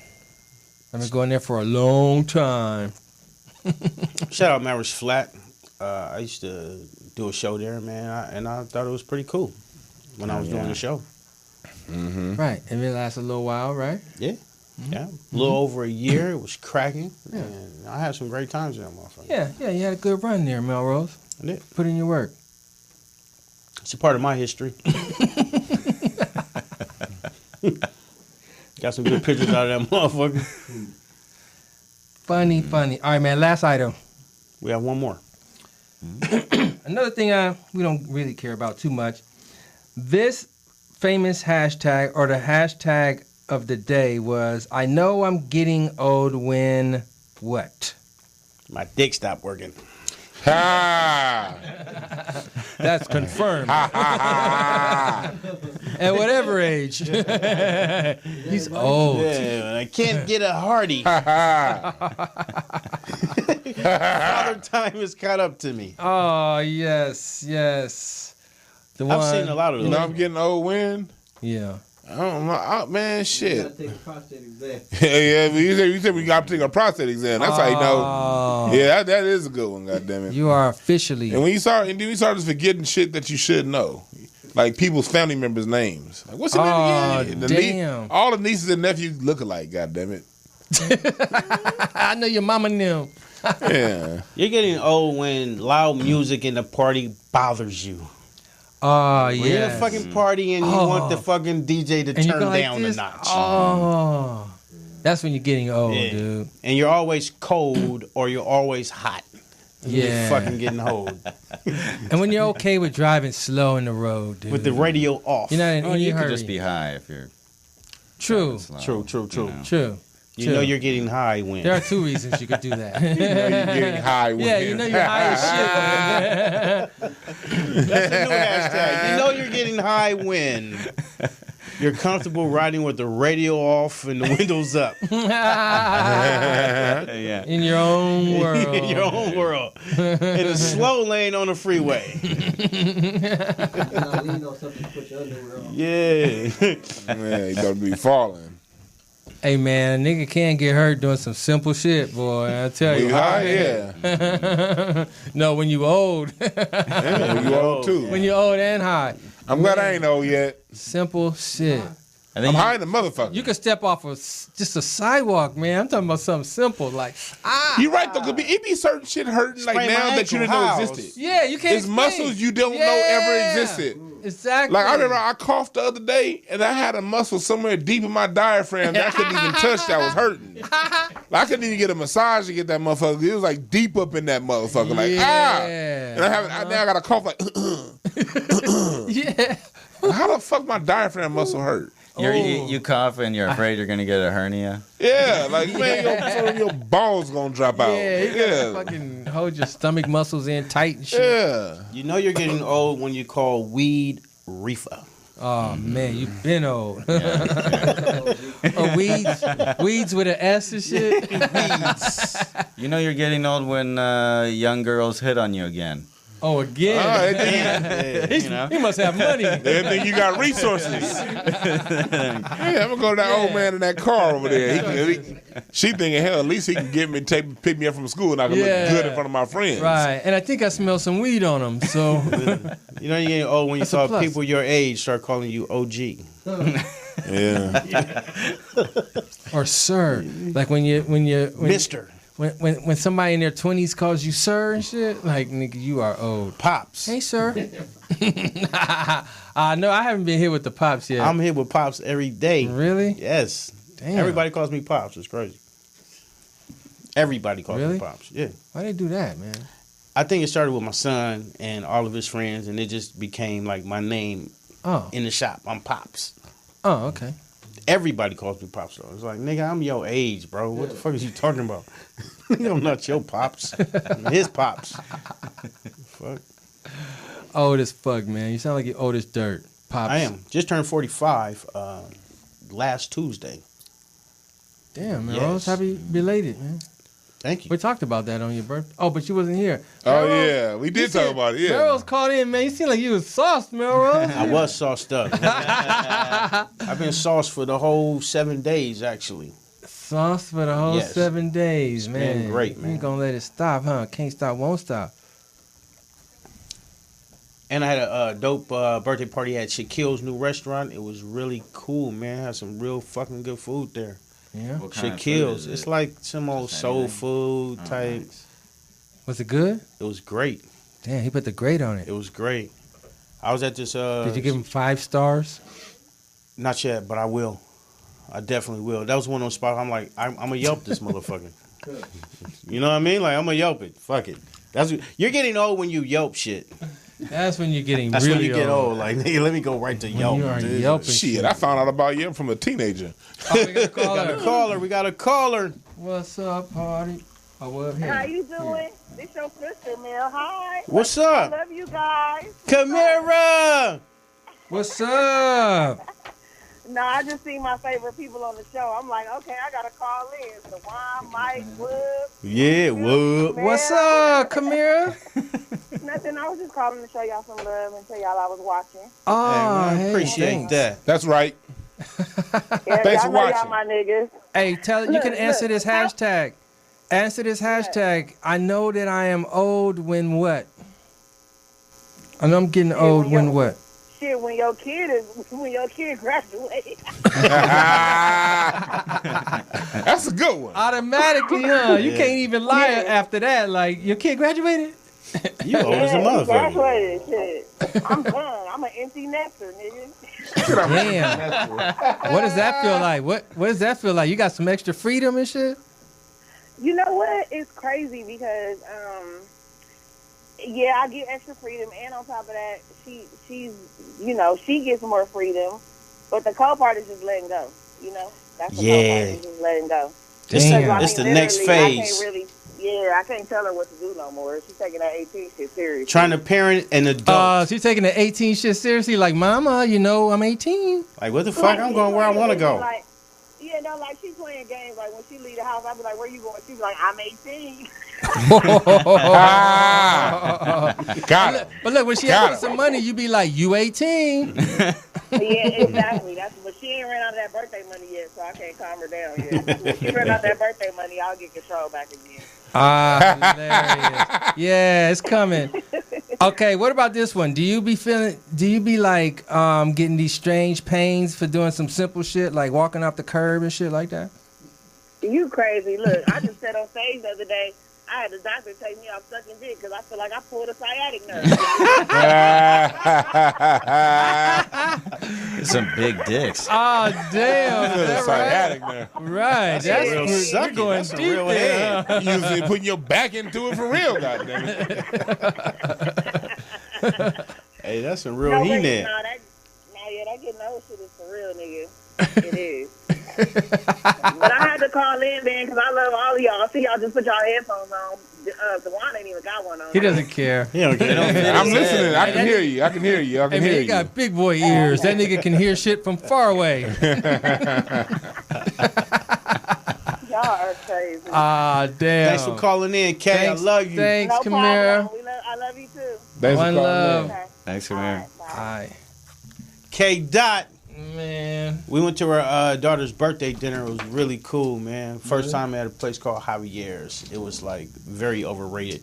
I've been going there for a long time. Shout out Mellroz Flat. I used to do a show there, man, and I thought it was pretty cool when I was doing the show. Right. And it lasts a little while, right? Yeah. Yeah. A little over a year. It was cracking. And I had some great times in that motherfucker. Yeah. You had a good run there, Mellroz. I did. Put in your work. It's a part of my history. Got some good pictures out of that motherfucker. Funny. All right, man. Last item. We have one more. Another thing we don't really care about too much. This famous hashtag or the hashtag of the day was, I know I'm getting old when what? My dick stopped working. Ha! That's confirmed. At whatever age. He's old. Yeah, I can't get a hearty. Father time has caught up to me. Oh, yes. The I've one, seen a lot of You those. know I'm getting old when? Yeah. I don't know. Man, shit. You gotta take a prostate exam. Yeah, but you said we got to take a prostate exam. That's how you know. Oh. Yeah, that is a good one, goddammit. You are officially. And when you start just forgetting shit that you should know. Like people's family members' names. Like, what's the name again? Damn. All the nieces and nephews look alike, goddammit. I know your mama knew. Yeah. You're getting old when loud music in the party bothers you. Oh, When you're at yeah. a fucking party and you want the fucking DJ to And you turn go like down a this? notch. Oh. That's when you're getting old, Yeah. dude. And you're always cold or you're always hot. Yeah. You're fucking getting old. And when you're okay with driving slow in the road, dude. With the radio off. You're not in Well, any you could hurry. just be high if you're True. slow. True. You know. True. You know you're getting high when. There are two reasons you could do that. You know you're getting high when. Yeah, you know you're high as shit. That's a new hashtag. You know you're getting high when you're comfortable riding with the radio off and the windows up. Yeah. In your own world. In your own world. In a slow lane on the freeway. Now lean on something to put your underwear on. Yeah. Man, you better be falling. Hey, man, a nigga can get hurt doing some simple shit, boy. I tell you. You high? Yeah. No, when you old. Yeah, you old too. When you're old and high. I'm glad I ain't old yet. Simple shit. I I'm think high in the motherfucker. You can step off of just a sidewalk, man. I'm talking about something simple like, You right though, cause it be certain shit hurting like Sprain my now that you didn't ankle. know How? existed. yeah, you can't It's explain. muscles you don't know ever existed. Exactly. Like I remember I coughed the other day and I had a muscle somewhere deep in my diaphragm that I couldn't even touch that was hurting. Like I couldn't even get a massage to get that motherfucker. It was like deep up in that motherfucker. Like Yeah. And now I got a cough like Yeah. how the fuck my diaphragm muscle hurt? you cough and you're afraid you're gonna get a hernia. Yeah, like man, your balls gonna drop out. Yeah, you gotta fucking hold your stomach muscles in tight and shit. Yeah. You know you're getting old when you call weed reefer. Oh man, you been old. Oh, weeds with an S and shit. You know you're getting old when young girls hit on you again. Oh, again. He must have money. They think you got resources. Yeah, I'm gonna go to that old man in that car over there. She thinking, hell, at least he can pick me up from school and I can look good in front of my friends. Right, and I think I smell some weed on him. So You know you're getting old when you That's a saw plus. people your age start calling you OG. Yeah. or sir, like when Mister. when somebody in their 20s calls you sir and shit, like nigga, you are old. Pops. Hey, sir. No, I haven't been hit with the pops yet. I'm here with Pops every day. Really? Yes. Damn. Everybody calls me Pops. It's crazy. Everybody calls Really? me Pops. Yeah. Why they do that, man? I think it started with my son and all of his friends, and it just became like my name Oh. in the shop. I'm Pops. Oh, okay. Everybody calls me Pops, though. It's like, nigga, I'm your age, bro. What the fuck is you talking about? I'm not your Pops. I'm his Pops. Fuck. Old as fuck, man. You sound like you're old as dirt. Pops. I am. Just turned 45 last Tuesday. Damn, man. Yes. Rose, happy belated, man. Thank you. We talked about that on your birthday. Oh, but you wasn't here. Oh Melrose, yeah, we did talk about it. Yeah. Melrose called in, man. You seem like you was sauced, Melrose. I was sauced up. I've been sauced for the whole 7 days, actually. Sauce for the whole Yes. 7 days, man. been great, You man. ain't gonna let it stop, huh? Can't stop, won't stop. And I had a dope birthday party at Shaquille's new restaurant. It was really cool, man. Had some real fucking good food there. Yeah. What kind of food Shaquille's. is It's it? like some old Just soul anything? food Oh, type. nice. Was it good? It was great. Damn, he put the grade on it. It was great. I was at this. Did you give him 5 stars? Not yet, but I will. I definitely will. That was one of those spots. I'm like, I'm gonna Yelp this motherfucker. You know what I mean? Like I'm gonna Yelp it. Fuck it. You're getting old when you Yelp shit. That's when you're getting That's really when you get old. Like, nigga, let me go right to Yelp. you are dude. Yelping Shit, I found out about Yelp from a teenager. Oh, we got a caller. We got a caller. What's up, party? Oh, well, here. How you doing? This your sister, Mel. Hi. What's I up? love you guys. Camera. What's up? No, I just seen my favorite people on the show. I'm like, okay, I gotta call in. Dwann, Mike, Wood. Yeah, what? What's up, Kamira? Nothing. I was just calling to show y'all some love and tell y'all I was watching. Oh, Hey, appreciate thanks. that. That's right. Yeah, Thanks y'all for know y'all watching. my niggas. Hey, you can answer this hashtag. Answer this hashtag. I know that I am old when what? I know I'm getting old when what? Shit, when your kid graduates. That's a good one. Automatically, huh? You can't even lie after that. Like, your kid graduated? You old as a He motherfucker. graduated. Shit. I'm done. I'm an empty nester, nigga. Damn. What does that feel like? What does that feel like? You got some extra freedom and shit? You know what? It's crazy because, yeah, I get extra freedom, and on top of that, she's, you know, she gets more freedom. But the cold part is just letting go. You know, that's the cold part is just letting go. Damn. It's the next literally, phase. I can't tell her what to do no more. She's taking that 18 shit serious. Trying to parent an adult. She's taking the 18 shit seriously. Like, mama, you know, I'm 18. Like, what the fuck? I'm going where I want to go. Like, yeah, no, like she's playing games. Like when she leave the house, I be like, "Where you going?" She's like, "I'm 18." Got it. But look, when she has some money, you be like, you 18. Yeah, exactly. But she ain't ran out of that birthday money yet, so I can't calm her down yet. When she ran out that birthday money, I'll get control back again. Hilarious. Yeah, it's coming. Okay, what about this one? Do you be like getting these strange pains for doing some simple shit like walking off the curb and shit like that? You crazy. Look, I just said on stage the other day, I had the doctor take me off sucking dick because I feel like I pulled a sciatic nerve. Some big dicks. Oh, damn. Is that Sciatic right? nerve. Right. That's real you're sucking. going That's a deep real there. head. You usually putting your back into it for real, goddammit. Hey, that's some real No, wait, he-net. that getting old shit is for real, nigga. It is. But I had to call in, man, because I love all of y'all. I see y'all just put y'all headphones on. Dwann ain't even got one on. He doesn't care. He don't get it. I'm listening. I can hear you. I can hear you. I Hey, can man, hear he you. got big boy ears. That nigga can hear shit from far away. Y'all are crazy. Ah, damn. Thanks for calling in, Kay. I love you. Thanks, No Kamara. problem. I love you too. Thanks for One calling love. in. Okay. Thanks, come here. Aye. K. Dot. Man. We went to her daughter's birthday dinner. It was really cool, man. First time at a place called Javier's. It was like very overrated.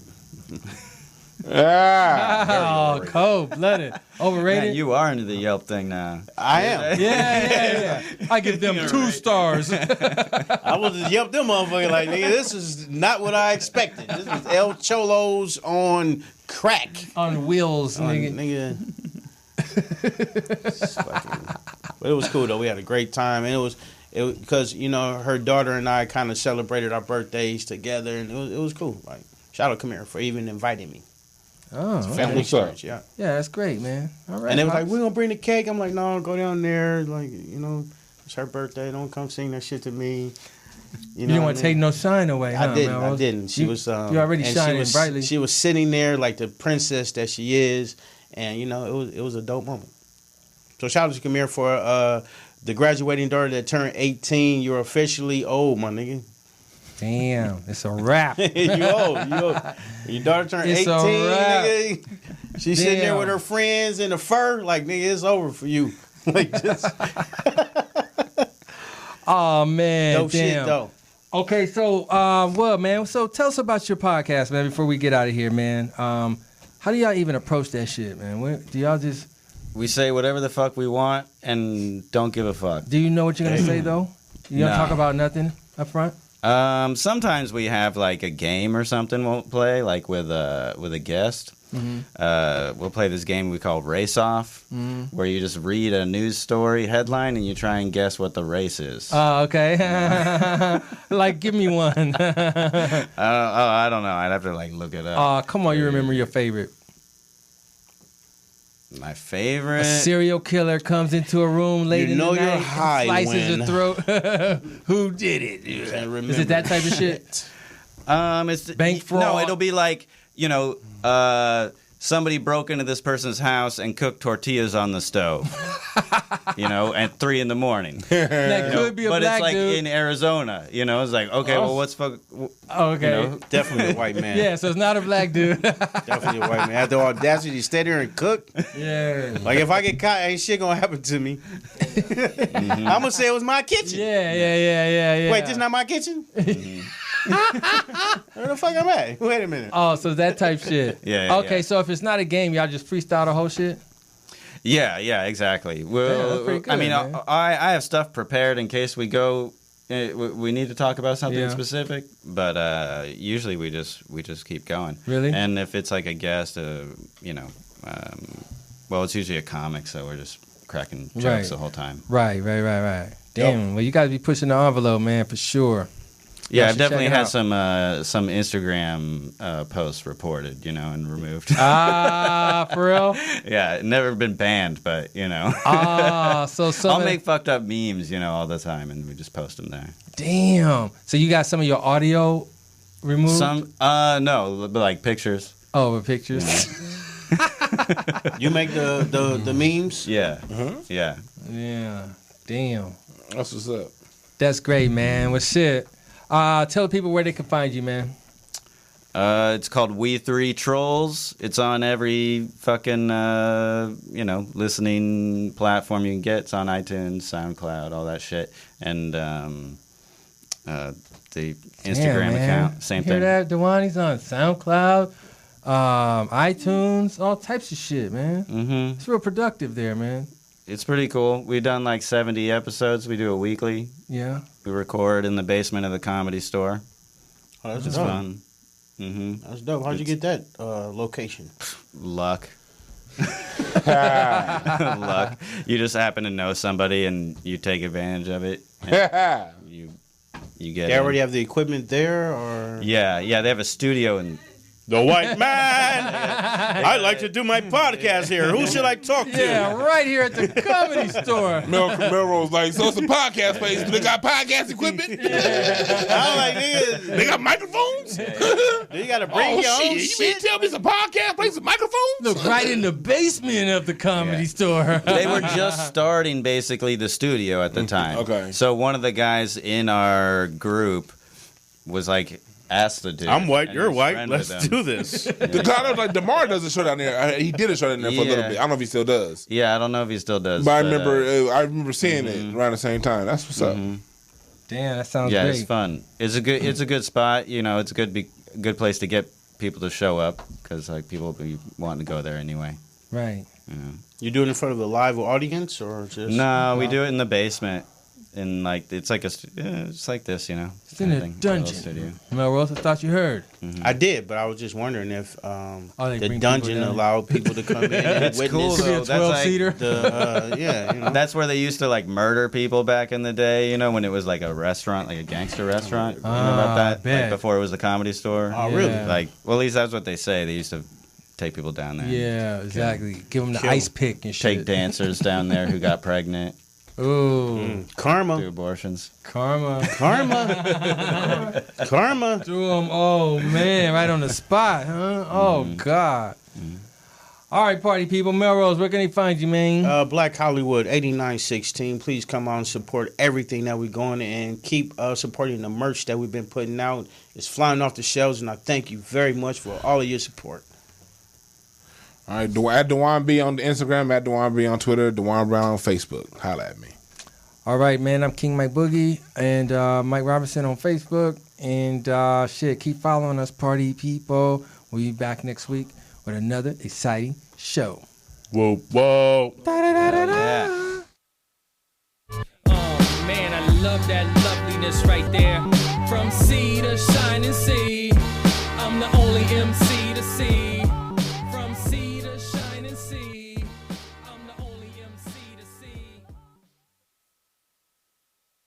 Ah. Oh, cold-blooded. Overrated? Man, you are into the Yelp thing now. I am. Yeah. I give them 2 stars. I was just yelp them motherfucker like, nigga, this is not what I expected. This was El Cholos on crack. On wheels, nigga. Nigga. But it was cool though. We had a great time, and it was because you know her daughter and I kind of celebrated our birthdays together, and it was cool. Like shout out Kamira for even inviting me. Oh, Family What's up? experience, yeah. yeah, that's great, man. All right. And they was like, Pops. "We gonna bring the cake." I'm like, "No, go down there. Like you know, it's her birthday. Don't come sing that shit to me." You didn't want to take no shine away, huh? I didn't. Melroz? I didn't. She was. You already and shining brightly. She was sitting there like the princess that she is, and you know, it was a dope moment. So shout out to Kamir for the graduating daughter that turned 18. You're officially old, my nigga. Damn, it's a wrap. You old. Your daughter turned It's 18, a wrap. nigga. She's sitting there Damn. with her friends in the fur, like nigga, it's over for you. Like just Oh man, dope damn. shit though. Okay, so well, man. So tell us about your podcast, man. Before we get out of here, man. How do y'all even approach that shit, man? Do y'all just We say whatever the fuck we want and don't give a fuck. do you know what you're gonna say though? You don't No. talk about nothing up front. Sometimes we have like a game or something we'll play, like with a guest. We'll play this game we call Race Off, where you just read a news story headline and you try and guess what the race is. Oh, okay. Like, give me one. I don't know. I'd have to like look it up. Oh, come on. You remember your favorite. My favorite. A serial killer comes into a room late in the night, you're high slices when- your throat. Who did it? Is it that type of shit? It's Bank fraud? No, it'll be like, somebody broke into this person's house and cooked tortillas on the stove. At 3 a.m. That could be a but black it's like dude. in Arizona. It's like, okay, well, what's fuck? Okay. Definitely a white man. Yeah, so it's not a black dude. Definitely a white man. Have the audacity to stay there and cook. Yeah. Like, if I get caught, ain't shit gonna happen to me. I'm gonna say it was my kitchen. Yeah. Wait, this not my kitchen? Where the fuck I'm at? Wait a minute. Oh, so that type shit. Yeah, Okay, yeah. so if it's not a game, y'all just freestyle the whole shit? Yeah, exactly. Well, that's pretty good, I mean, man. I have stuff prepared in case we go. We need to talk about something Yeah. specific, but usually we just keep going. Really? And if it's like a guest, well, it's usually a comic, so we're just cracking jokes Right. the whole time. Right. Damn, well, you got to be pushing the envelope, man, for sure. Yeah, Y'all I've should definitely check it had out. some Instagram posts reported, and removed. For real? Yeah, never been banned, but So some I'll of- make fucked up memes, all the time, and we just post them there. Damn. So you got some of your audio removed? Some, no, but like pictures. Oh, with pictures? You make the memes? Yeah, yeah. Yeah. Damn. That's what's up. That's great, man. Well, shit. Tell the people where they can find you, man. It's called We Three Trolls. It's on every fucking listening platform you can get. It's on iTunes, SoundCloud, all that shit, and the Instagram Damn, man. account, same You hear thing. that, Dwann? He's on SoundCloud, iTunes, all types of shit, man. Mm-hmm. It's real productive there, man. It's pretty cool. We've done like 70 episodes. We do it weekly. Yeah. We record in the basement of the Comedy Store. Oh, that's It's dope. fun. Mm-hmm. That's dope. How'd you get that location? Luck. Luck. You just happen to know somebody and you take advantage of it. And you get They in. already have the equipment there, or Yeah, they have a studio in the white man? I'd like to do my podcast here. Who should I talk to? Yeah, right here at the Comedy Store. Mellroz like, so it's a podcast place, but they got podcast equipment. I'm like, nigga, They got microphones. you gotta bring your own You mean shit. tell me it's a podcast place with microphones? Look, right in the basement of the Comedy Store. They were just starting basically the studio at the time. Okay. So one of the guys in our group was like, asked the dude. I'm white, and you're his white. friend Let's with him. do this. The guy like DeMar does a show down there. He did a show down there for a little Yeah. bit. I don't know if he still does. Yeah, I don't know if he still does. But I remember seeing it around the same time. That's what's up. Damn, that sounds yeah, great. it's fun. It's a good spot. It's a good place to get people to show up because like people will be wanting to go there anyway. Right. You do it in front of a live audience, or just No, we do it in the basement. And like it's like it's like this, It's in kind of a thing, dungeon. studio. Mellroz, I thought you heard. I did, but I was just wondering if they the bring dungeon people down. allowed people to come in and It's witness cool, Could be a though. That's like 12-seater. the That's where they used to like murder people back in the day, when it was like a restaurant, like a gangster restaurant. You know about that? bet. Like before it was the Comedy Store. Oh, really? Yeah. Like, well, at least that's what they say. They used to take people down there. Yeah, exactly. Give them the Kill. ice pick and shit. Take dancers down there who got pregnant Ooh, karma, through abortions. karma. karma. Threw them. Oh, man, right on the spot, huh? Oh, God. All right, party people. Mellroz, where can they find you, man? Black Hollywood 8916. Please come out and support everything that we're going, and keep supporting the merch that we've been putting out. It's flying off the shelves, and I thank you very much for all of your support. All right, at Dwann B on the Instagram, at Dwann B on Twitter, Dwann Brown on Facebook. Holla at me. All right, man. I'm King Mike Boogie and Mike Robertson on Facebook. And keep following us, party people. We'll be back next week with another exciting show. Whoa, whoa. Yeah. Oh man, I love that loveliness right there. From sea to shining sea, I'm the only MC to see.